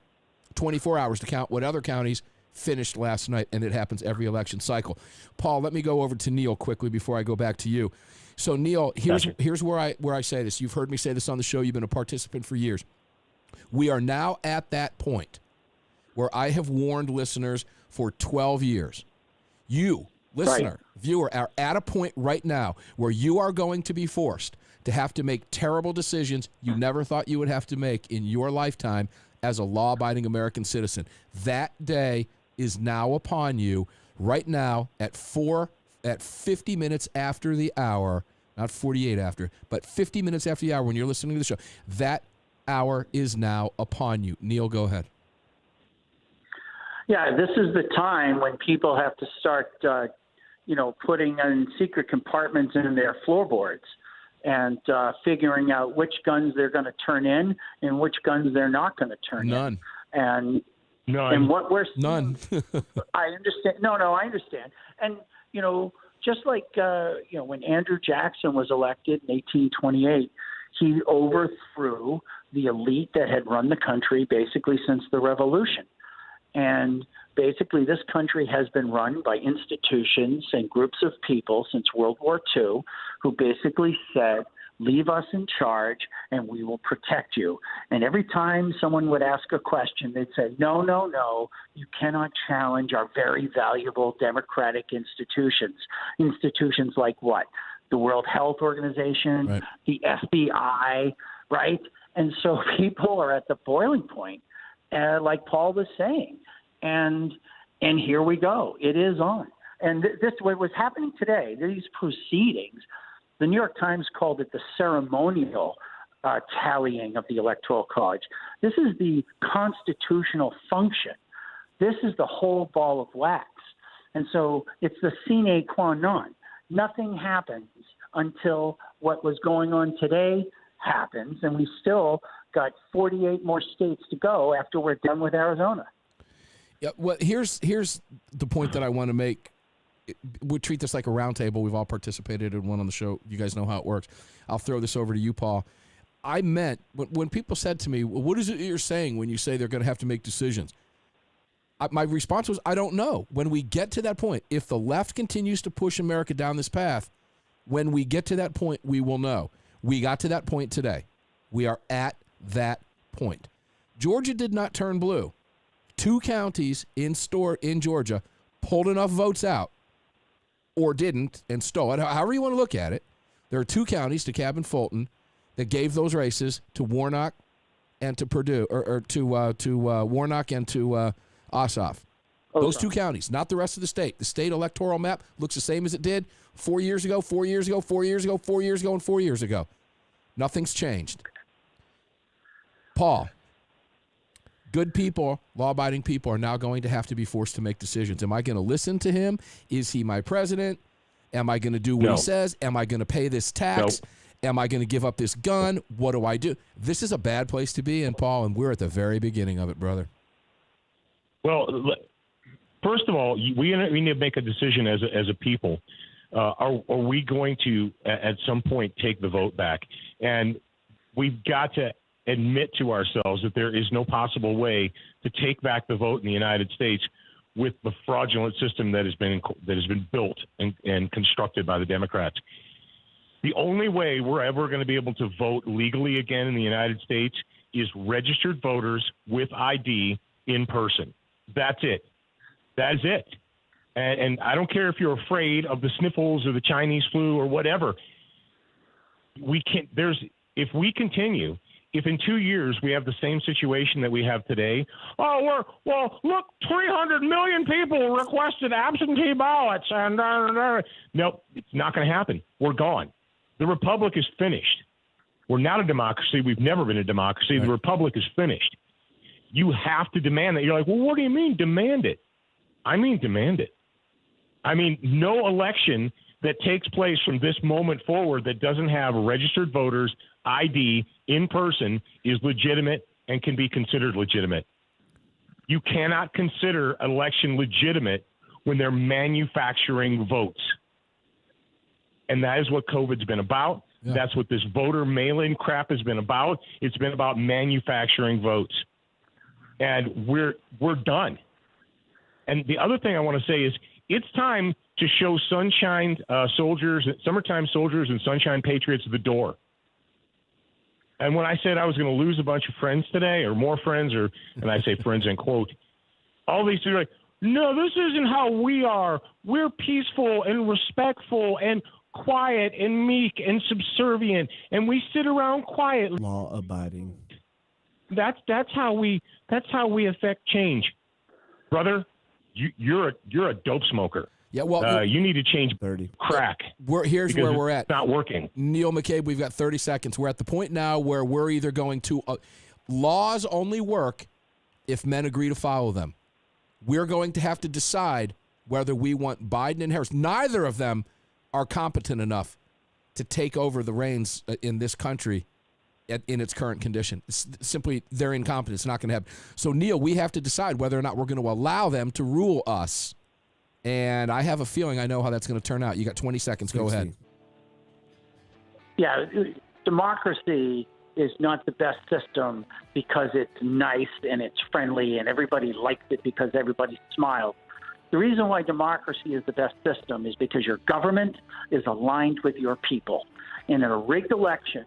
24 hours to count what other counties finished last night, and it happens every election cycle. Paul, let me go over to Neil quickly before I go back to you. So, Neil, here's where I say this. You've heard me say this on the show. You've been a participant for years. We are now at that point where I have warned listeners for 12 years. You, listener, viewer, are at a point right now where you are going to be forced to have to make terrible decisions you never thought you would have to make in your lifetime as a law-abiding American citizen. That day is now upon you right now at 50 minutes after the hour, not 48 after, but 50 minutes after the hour when you're listening to the show. That hour is now upon you. Neil, go ahead. Yeah, this is the time when people have to start, putting in secret compartments in their floorboards and figuring out which guns they're going to turn in and which guns they're not going to turn None. in. And None. And what we're None. I understand. No, I understand. And just like when Andrew Jackson was elected in 1828, he overthrew the elite that had run the country basically since the Revolution. And basically, this country has been run by institutions and groups of people since World War II who basically said, leave us in charge and we will protect you. And every time someone would ask a question, they'd say, no, you cannot challenge our very valuable democratic institutions. Institutions like what? The World Health Organization, right. The FBI, right? And so people are at the boiling point, like Paul was saying. And here we go. It is on. And this what was happening today, these proceedings, the New York Times called it the ceremonial tallying of the Electoral College. This is the constitutional function. This is the whole ball of wax. And so it's the sine qua non. Nothing happens until what was going on today happens, and we still got 48 more states to go after we're done with Arizona. Yeah, well, here's the point that I want to make. We treat this like a roundtable. We've all participated in one on the show. You guys know how it works. I'll throw this over to you, Paul. I meant when people said to me, well, what is it you're saying when you say they're going to have to make decisions? My response was, I don't know. When we get to that point, if the left continues to push America down this path, when we get to that point, we will know. We got to that point today. We are at that point. Georgia did not turn blue. 2 counties in Georgia pulled enough votes out or didn't and stole it. However you want to look at it, there are 2 counties, DeKalb and Fulton, that gave those races to Warnock and to Purdue, or to Warnock and to Ossoff. Those 2 counties, not the rest of the state. The state electoral map looks the same as it did 4 years ago, 4 years ago, 4 years ago, 4 years ago, and 4 years ago. Nothing's changed. Paul, good people, law-abiding people are now going to have to be forced to make decisions. Am I going to listen to him? Is he my president? Am I going to do what he says? Am I going to pay this tax? Am I going to give up this gun? What do I do? This is a bad place to be in, Paul, and we're at the very beginning of it, brother. Well, first of all, we need to make a decision as a people. Are we going to, at some point, take the vote back? And we've got to admit to ourselves that there is no possible way to take back the vote in the United States with the fraudulent system that has been built and constructed by the Democrats. The only way we're ever going to be able to vote legally again in the United States is registered voters with ID in person. That's it. That is it. And I don't care if you're afraid of the sniffles or the Chinese flu or whatever. If we continue, if in 2 years we have the same situation that we have today, look, 300 million people requested absentee ballots, and nope, it's not going to happen. We're gone. The republic is finished. We're not a democracy. We've never been a democracy. Right. The republic is finished. You have to demand that. You're like, well, what do you mean demand it? I mean demand it. I mean, no election that takes place from this moment forward that doesn't have registered voters, ID, in person is legitimate and can be considered legitimate. You cannot consider an election legitimate when they're manufacturing votes. And that is what COVID's been about. Yeah. That's what this voter mail-in crap has been about. It's been about manufacturing votes. And we're done. And the other thing I want to say is it's time to show summertime soldiers and sunshine patriots the door. And when I said I was going to lose a bunch of friends today, or more friends, and I say friends in quote, all these people are like, no, this isn't how we are. We're peaceful and respectful and quiet and meek and subservient, and we sit around quietly. Law-abiding. That's how we affect change, brother. You're a dope smoker. Yeah, well, you need to change 30 crack. Here's where we're at. It's not working. Neil McCabe, we've got 30 seconds. We're at the point now where we're either going to laws only work if men agree to follow them. we're going to have to decide whether we want Biden and Harris. Neither of them are competent enough to take over the reins in this country in its current condition. It's simply, they're incompetent. It's not going to happen. So, Neil, we have to decide whether or not we're going to allow them to rule us. And I have a feeling I know how that's going to turn out. You got 20 seconds. Go ahead. Yeah, democracy is not the best system because it's nice and it's friendly and everybody likes it because everybody smiles. The reason why democracy is the best system is because your government is aligned with your people. And in a rigged election,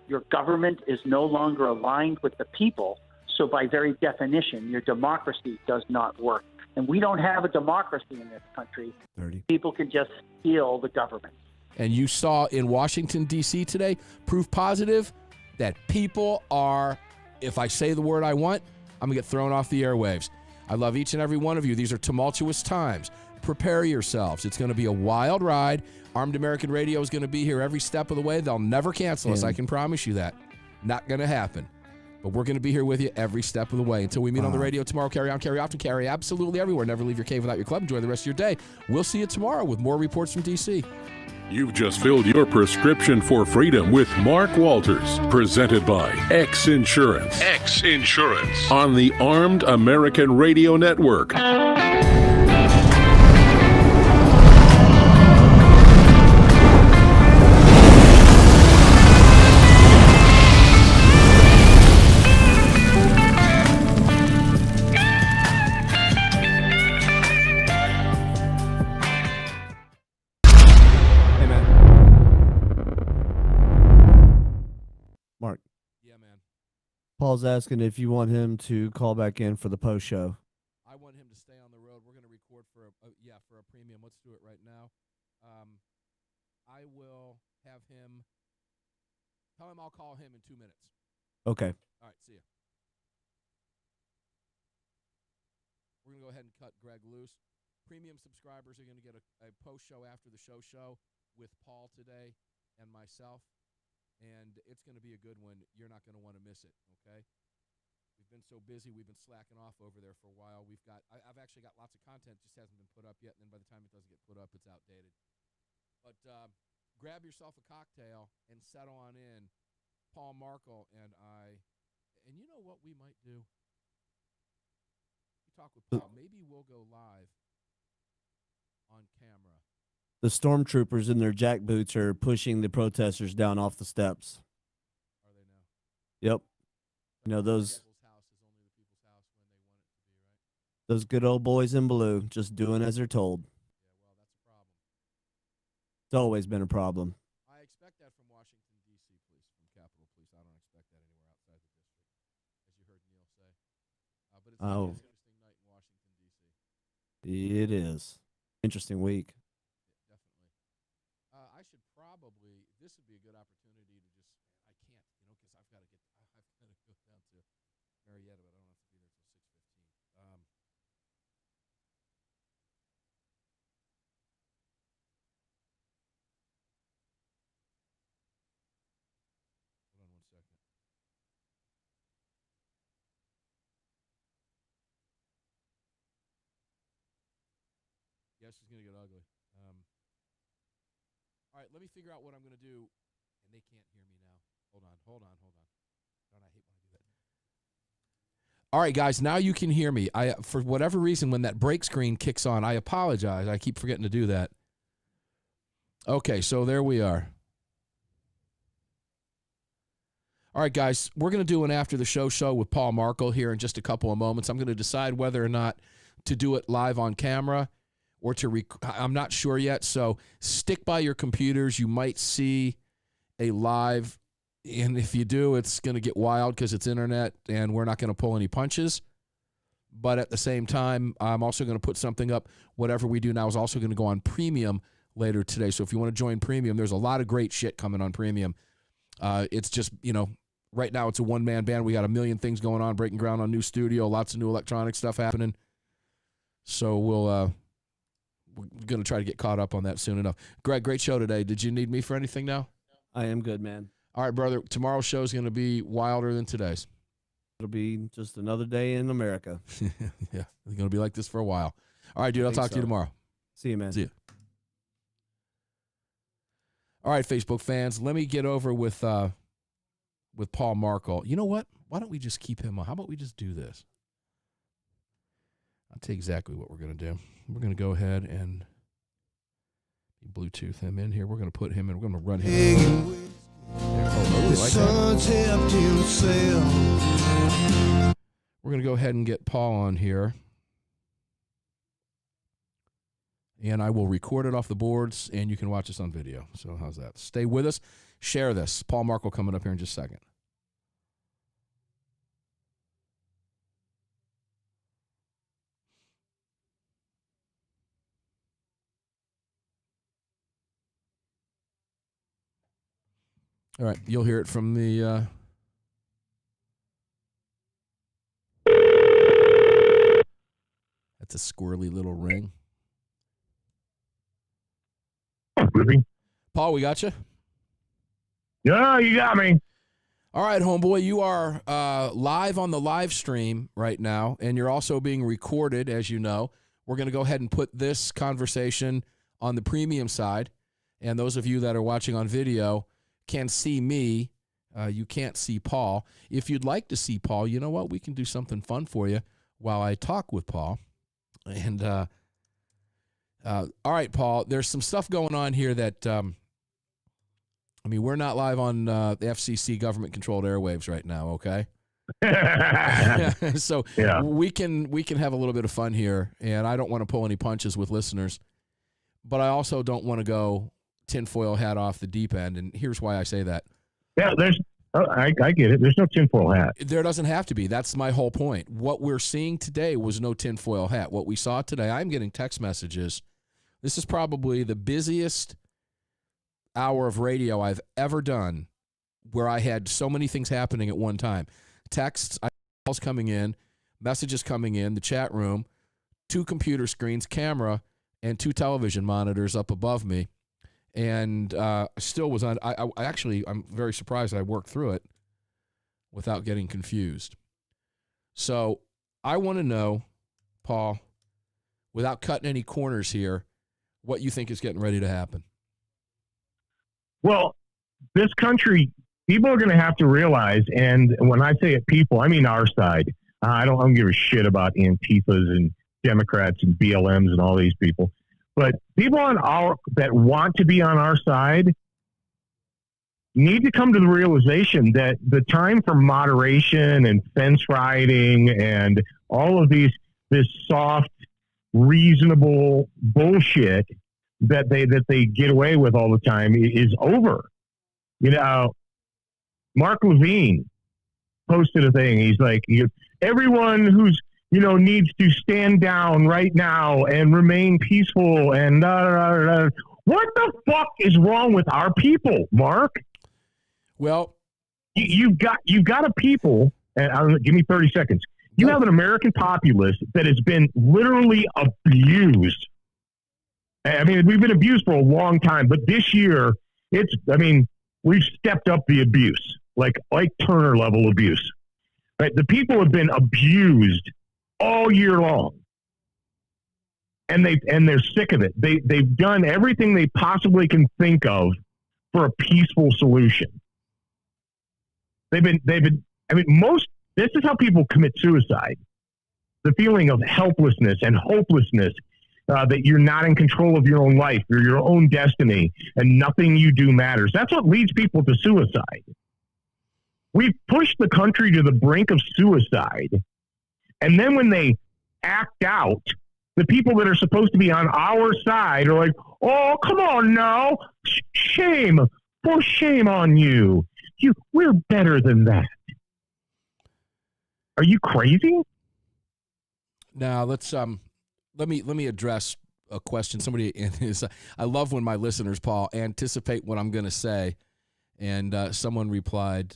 your government is no longer aligned with the people. So by very definition, your democracy does not work. And we don't have a democracy in this country. 30. People can just steal the government. And you saw in Washington, D.C. today, proof positive that people are, if I say the word I want, I'm going to get thrown off the airwaves. I love each and every one of you. These are tumultuous times. Prepare yourselves. It's going to be a wild ride. Armed American Radio is going to be here every step of the way. They'll never cancel us. I can promise you that. Not going to happen. But we're going to be here with you every step of the way. Until we meet on the radio tomorrow, carry on, carry often, carry absolutely everywhere. Never leave your cave without your club. Enjoy the rest of your day. We'll see you tomorrow with more reports from D.C. You've just filled your prescription for freedom with Mark Walters, presented by X Insurance. X Insurance on the Armed American Radio Network. Mark. Yeah, man. Paul's asking if you want him to call back in for the post show. I want him to stay on the road. We're going to record for a premium. Let's do it right now. I will have him. Tell him I'll call him in 2 minutes. Okay. All right, see ya. We're going to go ahead and cut Greg loose. Premium subscribers are going to get a post show after the show with Paul today and myself. And it's going to be a good one. You're not going to want to miss it, okay? We've been so busy. We've been slacking off over there for a while. I've actually got lots of content, just hasn't been put up yet. And then by the time it doesn't get put up, it's outdated. But grab yourself a cocktail and settle on in. Paul Markle and I. And you know what we might do? We talk with Paul. Maybe we'll go live on camera. The stormtroopers in their jack boots are pushing the protesters down off the steps. Are they now? Yep. You know, those House is only the people's house when they want it to be, right? those good old boys in blue just doing as they're told. Yeah, well, that's a problem. It's always been a problem. I expect that from Washington, D.C. Police, from Capitol Police. I don't expect that anywhere outside the district, as you heard Neil say. But it's an interesting night in Washington, D.C. It is. Interesting week. I should probably, this would be a good opportunity to just, I can't, because I've got to go down to Marietta, but I don't have to be there till 6:15. Hold on 1 second. Yeah, this is going to get ugly. All right, let me figure out what I'm going to do. And they can't hear me now. Hold on. Don't I hate when I do that? All right, guys, now you can hear me. For whatever reason, when that break screen kicks on, I apologize. I keep forgetting to do that. Okay, so there we are. All right, guys, we're going to do an after the show with Paul Markle here in just a couple of moments. I'm going to decide whether or not to do it live on camera or I'm not sure yet, so stick by your computers. You might see a live, and if you do, it's going to get wild because it's internet, and we're not going to pull any punches. But at the same time, I'm also going to put something up. Whatever we do now is also going to go on Premium later today. So if you want to join Premium, there's a lot of great shit coming on Premium. It's just, right now it's a one-man band. We got a million things going on, breaking ground on new studio, lots of new electronic stuff happening. So we're going to try to get caught up on that soon enough. Greg, great show today. Did you need me for anything now? I am good, man. All right, brother. Tomorrow's show is going to be wilder than today's. It'll be just another day in America. Yeah, it's going to be like this for a while. All right, dude, I'll talk to you tomorrow. See you, man. See you. All right, Facebook fans, let me get over with Paul Markle. You know what? Why don't we just keep him on? How about we just do this? I'll tell you exactly what we're going to do. We're going to go ahead and Bluetooth him in here. We're going to put him in. We're going to run him. We're going to go ahead and get Paul on here. And I will record it off the boards, and you can watch us on video. So how's that? Stay with us. Share this. Paul Markle coming up here in just a second. All right, you'll hear it from the... That's a squirrely little ring. Paul, we got you? Yeah, you got me. All right, homeboy, you are live on the live stream right now, and you're also being recorded, as you know. We're going to go ahead and put this conversation on the premium side, and those of you that are watching on video can see me. You can't see Paul. If you'd like to see Paul, you know what? We can do something fun for you while I talk with Paul. And all right, Paul, there's some stuff going on here that, we're not live on the FCC government-controlled airwaves right now, okay? So yeah. we can have a little bit of fun here, and I don't want to pull any punches with listeners, but I also don't want to go tinfoil hat off the deep end, and here's why I say that. Yeah, I get it. There's no tinfoil hat. There doesn't have to be. That's my whole point. What we're seeing today was no tinfoil hat. What we saw today, I'm getting text messages. This is probably the busiest hour of radio I've ever done where I had so many things happening at one time. Texts, calls coming in, messages coming in, the chat room, 2 computer screens, camera, and 2 television monitors up above me. And still was on. I'm very surprised I worked through it without getting confused. So I want to know, Paul, without cutting any corners here, what you think is getting ready to happen. Well, this country, people are going to have to realize, and when I say it, people, I mean our side. I don't give a shit about Antifas and Democrats and BLMs and all these people. But people that want to be on our side need to come to the realization that the time for moderation and fence riding and all of this soft, reasonable bullshit that they get away with all the time is over. You know, Mark Levine posted a thing. He's like, everyone who's needs to stand down right now and remain peaceful and What the fuck is wrong with our people, Mark? Well, you've got a people, and give me 30 seconds. You have an American populace that has been literally abused. I mean, we've been abused for a long time, but this year we've stepped up the abuse, like Turner level abuse. Right? The people have been abused all year long, and they're sick of it. They've done everything they possibly can think of for a peaceful solution. This is how people commit suicide. The feeling of helplessness and hopelessness, that you're not in control of your own life or your own destiny, and nothing you do matters. That's what leads people to suicide. We've pushed the country to the brink of suicide. And then when they act out, the people that are supposed to be on our side are like, oh, come on now. Shame. For shame on you. We're better than that. Are you crazy? Now, let's let me address a question. Somebody I love when my listeners, Paul, anticipate what I'm going to say. And someone replied,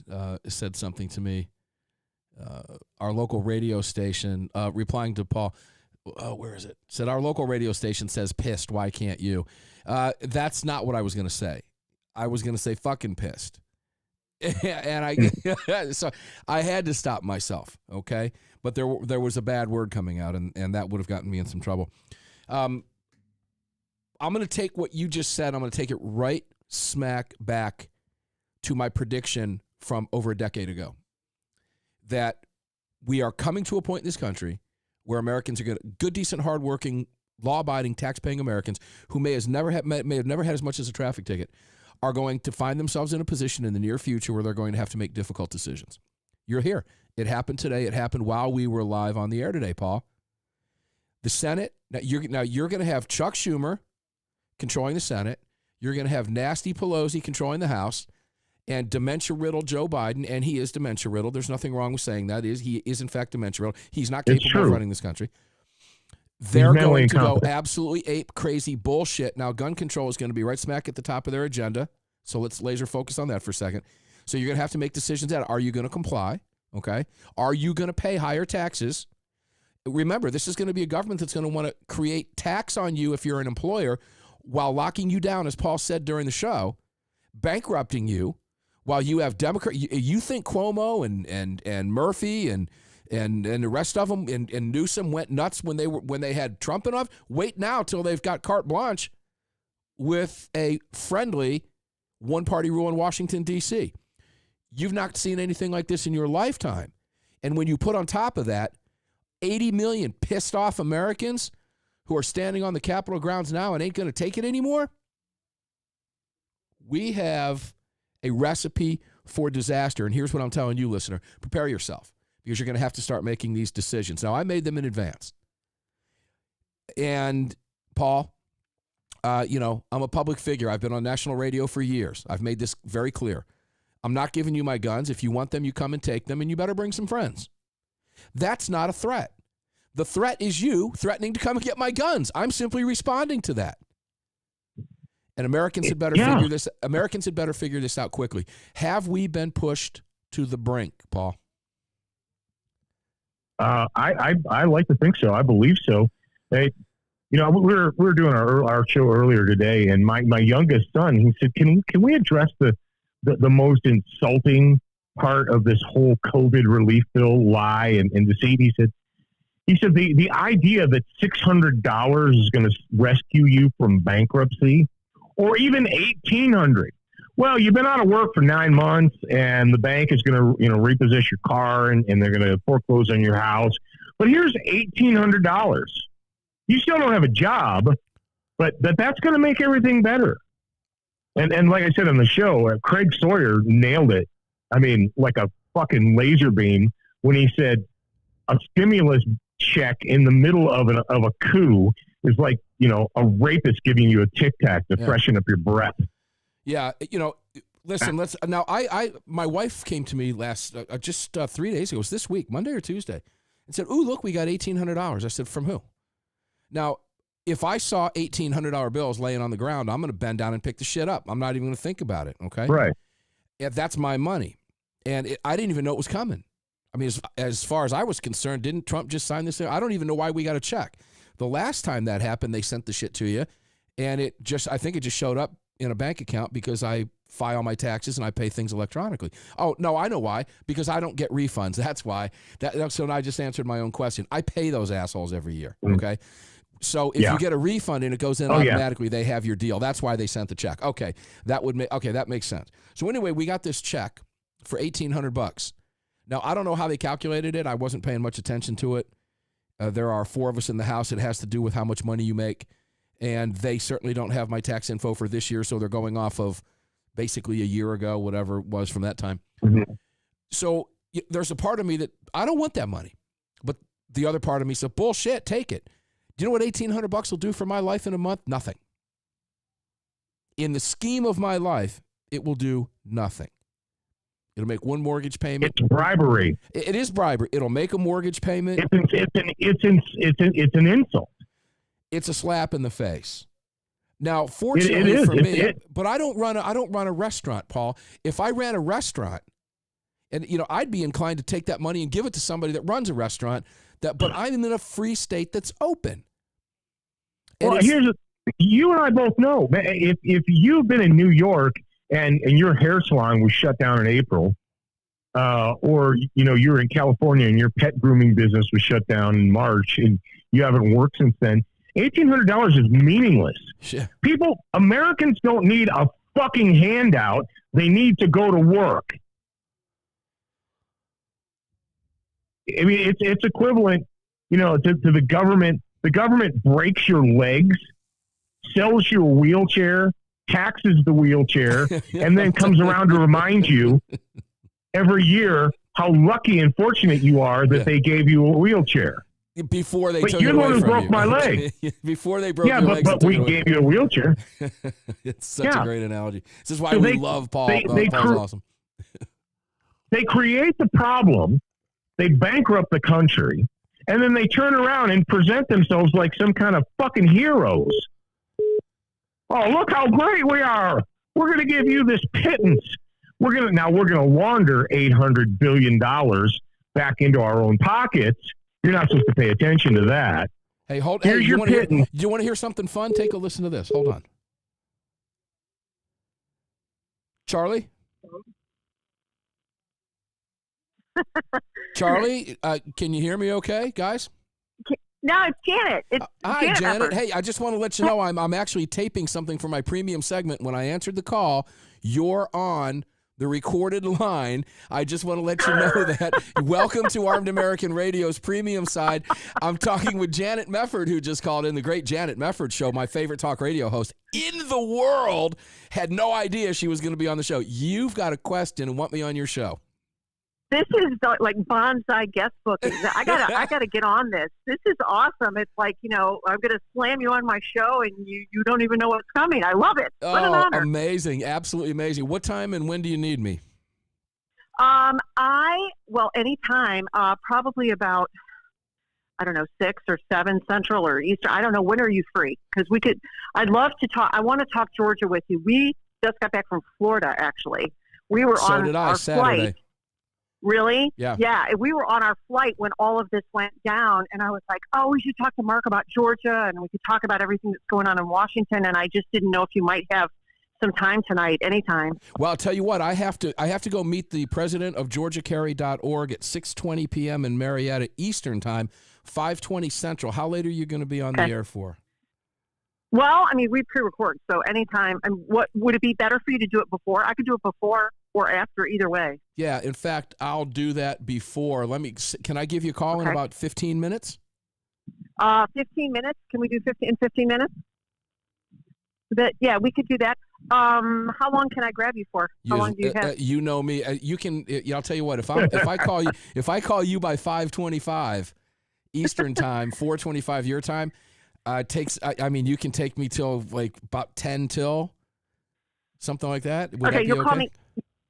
said something to me. Our local radio station, replying to Paul, where is it? Said, our local radio station says pissed. Why can't you? That's not what I was going to say. I was going to say fucking pissed. And so I had to stop myself, okay? But there was a bad word coming out, and that would have gotten me in some trouble. I'm going to take what you just said. I'm going to take it right smack back to my prediction from over a decade ago, that we are coming to a point in this country where Americans are good, decent, hardworking, law-abiding, tax-paying Americans who may have never had as much as a traffic ticket are going to find themselves in a position in the near future where they're going to have to make difficult decisions. You're here. It happened today. It happened while we were live on the air today, Paul. The Senate, now you're going to have Chuck Schumer controlling the Senate. You're going to have nasty Pelosi controlling the House, and dementia-riddled Joe Biden, and he is dementia-riddled. There's nothing wrong with saying that. He is, in fact, dementia-riddled. He's not capable of running this country. They're going to go absolutely ape crazy bullshit. Now, gun control is going to be right smack at the top of their agenda, so let's laser focus on that for a second. So you're going to have to make decisions that are you going to comply, okay? Are you going to pay higher taxes? Remember, this is going to be a government that's going to want to create tax on you if you're an employer while locking you down, as Paul said during the show, bankrupting you, while you have Democrat. You think Cuomo and Murphy and the rest of them and Newsom went nuts when they had Trump in office? Wait now till they've got carte blanche with a friendly one-party rule in Washington, D.C. You've not seen anything like this in your lifetime. And when you put on top of that 80 million pissed off Americans who are standing on the Capitol grounds now and ain't going to take it anymore, we have a recipe for disaster. And here's what I'm telling you, listener. Prepare yourself, because you're going to have to start making these decisions. Now, I made them in advance. And, Paul, I'm a public figure. I've been on national radio for years. I've made this very clear. I'm not giving you my guns. If you want them, you come and take them, and you better bring some friends. That's not a threat. The threat is you threatening to come and get my guns. I'm simply responding to that. And Americans had better figure this. Americans had better figure this out quickly. Have we been pushed to the brink, Paul? I like to think so. I believe so. We were doing our show earlier today, and my youngest son, he said, "Can we address the most insulting part of this whole COVID relief bill lie and deceit?" He said the idea that $600 is going to rescue you from bankruptcy, or even $1,800. Well, you've been out of work for 9 months, and the bank is going to, repossess your car, and they're going to foreclose on your house. But here's $1,800. You still don't have a job, but that's going to make everything better. And like I said on the show, Craig Sawyer nailed it. I mean, like a fucking laser beam when he said a stimulus check in the middle of a coup is like, a rapist giving you a Tic Tac to freshen up your breath. Yeah, listen. My wife came to me just 3 days ago. It was this week, Monday or Tuesday, and said, "Ooh, look, we got $1,800." I said, "From who?" Now, if I saw $1,800 bills laying on the ground, I'm going to bend down and pick the shit up. I'm not even going to think about it. Okay, right? Yeah, that's my money, and I didn't even know it was coming. I mean, as far as I was concerned, didn't Trump just sign this thing? I don't even know why we got a check. The last time that happened, they sent the shit to you, and I think it just showed up in a bank account because I file my taxes and I pay things electronically. Oh, no, I know why. Because I don't get refunds. That's why. So I just answered my own question. I pay those assholes every year, okay? So if you get a refund and it goes in automatically, they have your deal. That's why they sent the check. Okay, that makes sense. So anyway, we got this check for $1,800. Now, I don't know how they calculated it. I wasn't paying much attention to it. There are 4 of us in the house. It has to do with how much money you make. And they certainly don't have my tax info for this year, so they're going off of basically a year ago, whatever it was from that time. Mm-hmm. So there's a part of me that I don't want that money. But the other part of me said, bullshit, take it. Do you know what $1,800 will do for my life in a month? Nothing. In the scheme of my life, it will do nothing. It'll make one mortgage payment. It's bribery. It is bribery. It'll make a mortgage payment. It's an insult. It's a slap in the face. Now, fortunately for me, but I don't run a restaurant, Paul. If I ran a restaurant, and I'd be inclined to take that money and give it to somebody that runs a restaurant. But I'm in a free state that's open. And you and I both know, if you've been in New York and your hair salon was shut down in April, or you're in California and your pet grooming business was shut down in March, and you haven't worked since then, $1,800 is meaningless. Sure. Americans don't need a fucking handout. They need to go to work. I mean, it's equivalent, to the government. The government breaks your legs, sells you a wheelchair, taxes the wheelchair, and then comes around to remind you every year how lucky and fortunate you are that they gave you a wheelchair. Before they but took you're it the away one who from broke you. my leg. Before they broke your but, legs. but we gave you a wheelchair. It's such a great analogy. This is why So we love Paul. Paul's awesome. They create the problem, they bankrupt the country, and then they turn around and present themselves like some kind of fucking heroes. Oh, look how great we are. We're going to give you this pittance. We're going to launder $800 billion back into our own pockets. You're not supposed to pay attention to that. Hey, hold. Here's hey, your pittance. Do you want to hear something fun? Take a listen to this. Hold on. Charlie? Charlie, can you hear me okay, guys? No, it's Janet. Hi, Janet. Effort. Hey, I just want to let you know I'm actually taping something for my premium segment. When I answered the call, you're on the recorded line. I just want to let you know that. Welcome to Armed American Radio's premium side. I'm talking with Janet Mefford, who just called in, the great Janet Mefford Show, my favorite talk radio host in the world. Had no idea she was going to be on the show. You've got a question and want me on your show. This is like bonsai guest booking. I gotta get on this. This is awesome. It's like, I'm gonna slam you on my show and you don't even know what's coming. I love it. What an honor. Amazing. Absolutely amazing. What time and when do you need me? Anytime, probably about, 6 or 7 Central or Eastern. I don't know. When are you free? Because I'd love to talk. I want to talk Georgia with you. We just got back from Florida, actually. We were on our Saturday. flight. Really? Yeah. Yeah. We were on our flight when all of this went down, and I was like, oh, we should talk to Mark about Georgia, and we could talk about everything that's going on in Washington, and I just didn't know if you might have some time tonight, anytime. Well, I'll tell you what, I have to go meet the president of GeorgiaCarry.org at 6:20 p.m. in Marietta Eastern Time, 5:20 Central. How late are you going to be on the air for? Well, we pre-record, so anytime. And what would it be better for you to do it before? I could do it before or after, either way. Yeah, in fact, I'll do that before. Can I give you a call in about 15 minutes? 15 minutes? Can we do 15 minutes? Yeah, we could do that. How long can I grab you for? How long do you have? You know me. You can. I'll tell you what. If I call you by 5:25 Eastern Time, 4:25 your time, you can take me till like about 10 till something like that. Would that be you'll call me.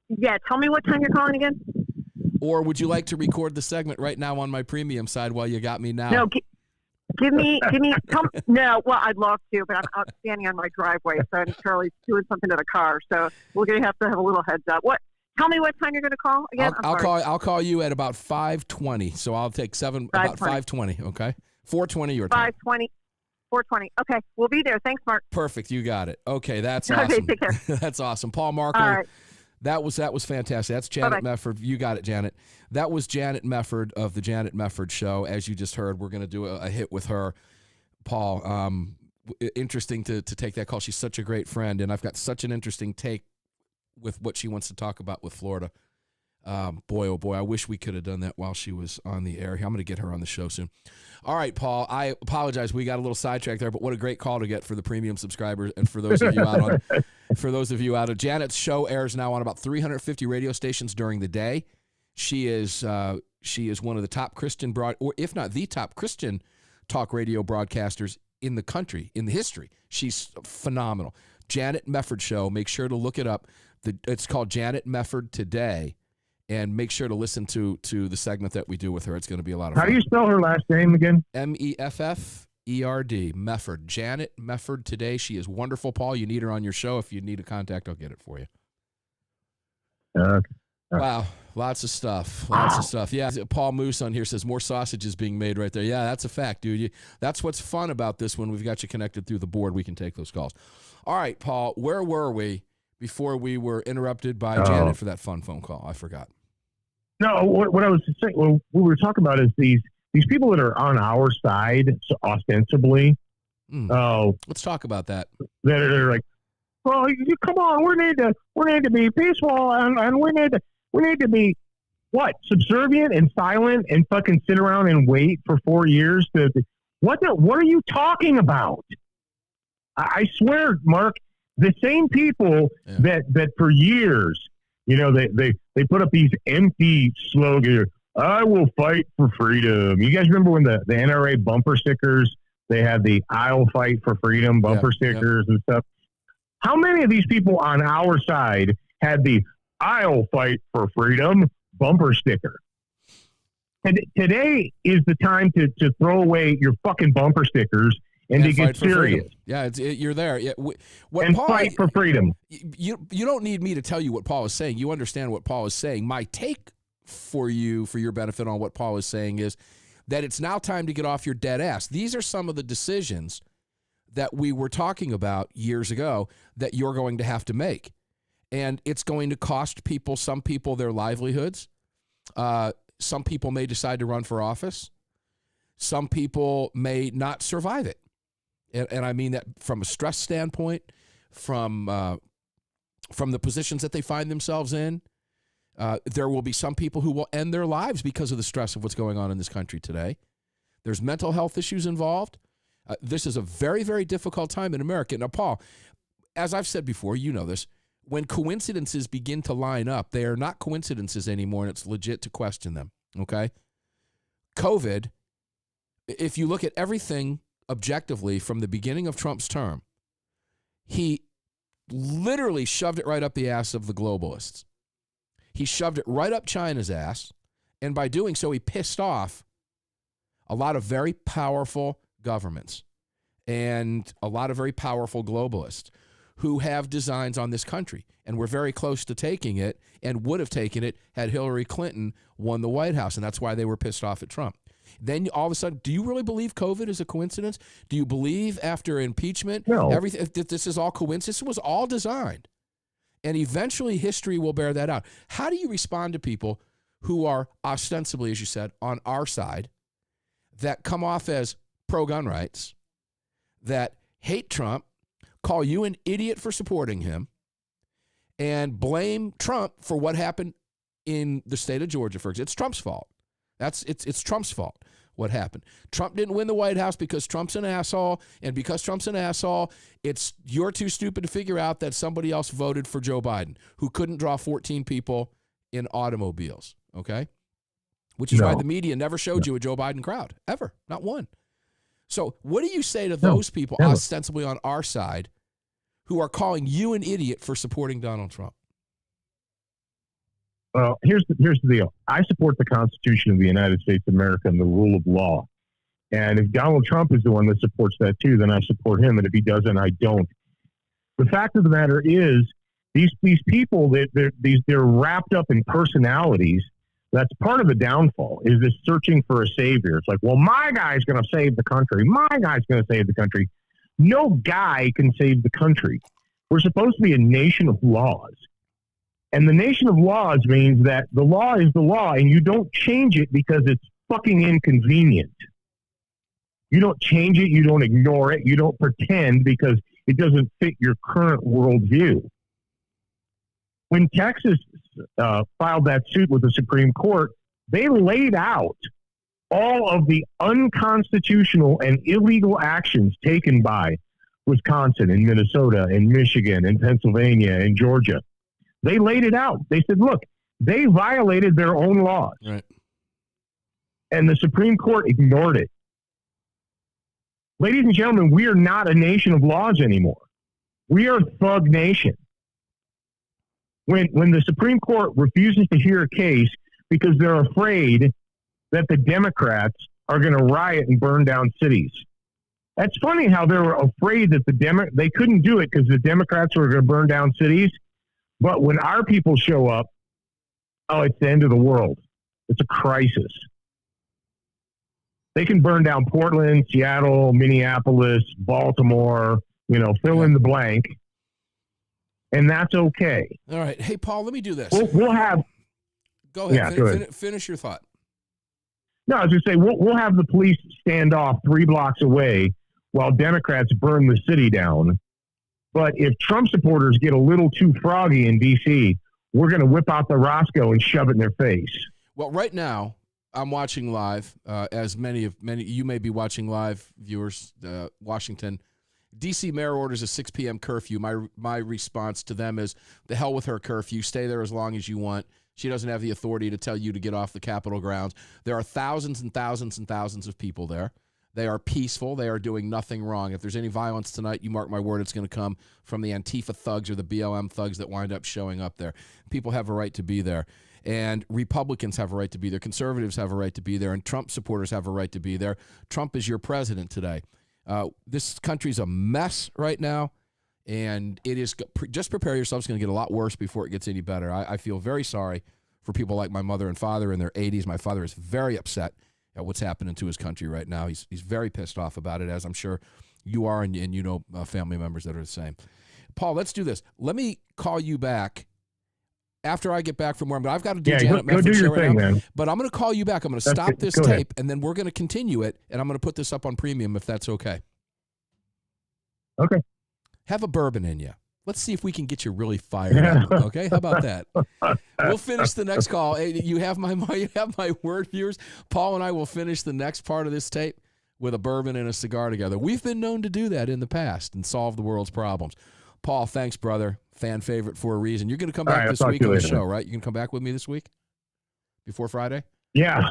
Yeah, tell me what time you're calling again. Or would you like to record the segment right now on my premium side while you got me now? No, give me. No, well, I'd love to, but I'm out standing on my driveway, so I'm Charlie's doing something to the car, so we're gonna have to have a little heads up. Tell me what time you're gonna call again. I'll call you at about 5:20. So I'll take 5:20. Okay, 4:20 your time. 5:20. 4:20. Okay, we'll be there. Thanks, Mark. Perfect. You got it. Okay, that's awesome. Okay, take care. That's awesome. Paul Markle. All right. That was fantastic. That's Janet Mefford. You got it, Janet. That was Janet Mefford of the Janet Mefford Show. As you just heard, we're going to do a hit with her, Paul. Interesting to take that call. She's such a great friend, and I've got such an interesting take with what she wants to talk about with Florida. Boy, oh boy, I wish we could have done that while she was on the air. I'm going to get her on the show soon. All right, Paul, I apologize. We got a little sidetracked there, but what a great call to get for the premium subscribers and for those of you out of Janet's show airs now on about 350 radio stations during the day. She is one of the top Christian or if not the top Christian talk radio broadcasters in the country, in the history. She's phenomenal. Janet Mefford Show. Make sure to look it up. It's called Janet Mefford Today. And make sure to listen to the segment that we do with her. It's going to be a lot of fun. How do you spell her last name again? Mefferd. Mefford. Janet Mefford Today. She is wonderful, Paul. You need her on your show. If you need a contact, I'll get it for you. Okay. Wow. Lots of stuff. Yeah. Paul Moose on here says more sausage is being made right there. Yeah, that's a fact, dude. That's what's fun about this when we've got you connected through the board. We can take those calls. All right, Paul, where were we before we were interrupted by Janet for that fun phone call. I forgot. No, what I was saying, what we were talking about is these people that are on our side, so ostensibly. Let's talk about that. That are like, well, come on, we need to be peaceful, and we need to be what, subservient and silent and fucking sit around and wait for 4 years to what are you talking about? I swear, Mark, the same people that for years, you know, they put up these empty slogans. I will fight for freedom. You guys remember when the NRA bumper stickers, they had the I'll fight for freedom bumper stickers and stuff. How many of these people on our side had the I'll fight for freedom bumper sticker? And today is the time to throw away your fucking bumper stickers and to get serious. Freedom. Yeah, you're there. Yeah, fight for freedom. You don't need me to tell you what Paul is saying. You understand what Paul is saying. My take for you, for your benefit on what Paul is saying, is that it's now time to get off your dead ass. These are some of the decisions that we were talking about years ago that you're going to have to make. And it's going to cost people, some people, their livelihoods. Some people may decide to run for office. Some people may not survive it. And I mean that from a stress standpoint, from the positions that they find themselves in. There will be some people who will end their lives because of the stress of what's going on in this country today. There's mental health issues involved. This is a very, very difficult time in America. Now, Paul, as I've said before, you know this, when coincidences begin to line up, they are not coincidences anymore, and it's legit to question them, okay? COVID, if you look at everything objectively from the beginning of Trump's term, he literally shoved it right up the ass of the globalists. He shoved it right up China's ass, and by doing so, he pissed off a lot of very powerful governments and a lot of very powerful globalists who have designs on this country. And we're very close to taking it and would have taken it had Hillary Clinton won the White House, and that's why they were pissed off at Trump. Then all of a sudden, do you really believe COVID is a coincidence? Do you believe after impeachment, everything that this is all coincidence? It was all designed. And eventually history will bear that out. How do you respond to people who are ostensibly, as you said, on our side, that come off as pro-gun rights, that hate Trump, call you an idiot for supporting him, and blame Trump for what happened in the state of Georgia, for example? It's Trump's fault. It's Trump's fault what happened. Trump didn't win the White House because Trump's an asshole, and because Trump's an asshole, you're too stupid to figure out that somebody else voted for Joe Biden who couldn't draw 14 people in automobiles, okay? Which is why the media never showed you a Joe Biden crowd, ever, not one. So what do you say to those people ostensibly on our side who are calling you an idiot for supporting Donald Trump? Well, here's the deal. I support the Constitution of the United States of America and the rule of law. And if Donald Trump is the one that supports that too, then I support him. And if he doesn't, I don't. The fact of the matter is, these people, they're wrapped up in personalities. That's part of the downfall, is this searching for a savior. It's like, well, my guy's going to save the country. My guy's going to save the country. No guy can save the country. We're supposed to be a nation of laws. And the nation of laws means that the law is the law, and you don't change it because it's fucking inconvenient. You don't change it. You don't ignore it. You don't pretend because it doesn't fit your current worldview. When Texas filed that suit with the Supreme Court, they laid out all of the unconstitutional and illegal actions taken by Wisconsin and Minnesota and Michigan and Pennsylvania and Georgia. They laid it out. They said, look, they violated their own laws. Right. And the Supreme Court ignored it. Ladies and gentlemen, we are not a nation of laws anymore. We are a thug nation. When the Supreme Court refuses to hear a case because they're afraid that the Democrats are going to riot and burn down cities. That's funny how they were afraid that they couldn't do it because the Democrats were going to burn down cities. But when our people show up, it's the end of the world. It's a crisis. They can burn down Portland, Seattle, Minneapolis, Baltimore, fill in the blank. and that's okay. All right. Hey, Paul, let me do this. We'll have. Go ahead. Yeah, go ahead. Finish your thought. No, I was going to say, we'll have the police stand off 3 blocks away while Democrats burn the city down. But if Trump supporters get a little too froggy in D.C., we're going to whip out the Roscoe and shove it in their face. Well, right now, I'm watching live, as many you may be watching live, viewers, Washington. D.C. mayor orders a 6 p.m. curfew. My response to them is, the hell with her curfew. Stay there as long as you want. She doesn't have the authority to tell you to get off the Capitol grounds. There are thousands and thousands and thousands of people there. They are peaceful. They are doing nothing wrong. If there's any violence tonight, you mark my word, it's going to come from the Antifa thugs or the BLM thugs that wind up showing up there. People have a right to be there. And Republicans have a right to be there. Conservatives have a right to be there. And Trump supporters have a right to be there. Trump is your president today. This country's a mess right now. And it is, just prepare yourself. It's going to get a lot worse before it gets any better. I feel very sorry for people like my mother and father in their 80s. My father is very upset at what's happening to his country right now. He's very pissed off about it, as I'm sure you are, and you know family members that are the same. Paul, let's do this. Let me call you back after I get back from where I'm going. I've got to do Janet go do Mefford's your show right thing, now, man. but I'm going to call you back. I'm going to stop this tape, and then we're going to continue it, and I'm going to put this up on premium if that's okay. Okay. Have a bourbon in you. Let's see if we can get you really fired up. Okay, how about that? We'll finish the next call. Hey, you have my word, viewers. Paul and I will finish the next part of this tape with a bourbon and a cigar together. We've been known to do that in the past and solve the world's problems. Paul, thanks, brother. Fan favorite for a reason. You're going to come back this week on the show, right? You can come back with me this week before Friday? Yeah.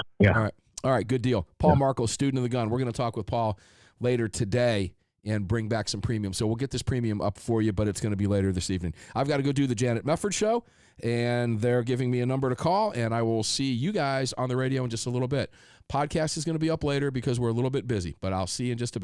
All right, good deal. Paul Markle, student of the gun. We're going to talk with Paul later today and bring back some premium. So we'll get this premium up for you, but it's going to be later this evening. I've got to go do the Janet Mefford show, and they're giving me a number to call, and I will see you guys on the radio in just a little bit. Podcast is going to be up later because we're a little bit busy, but I'll see you in just a bit.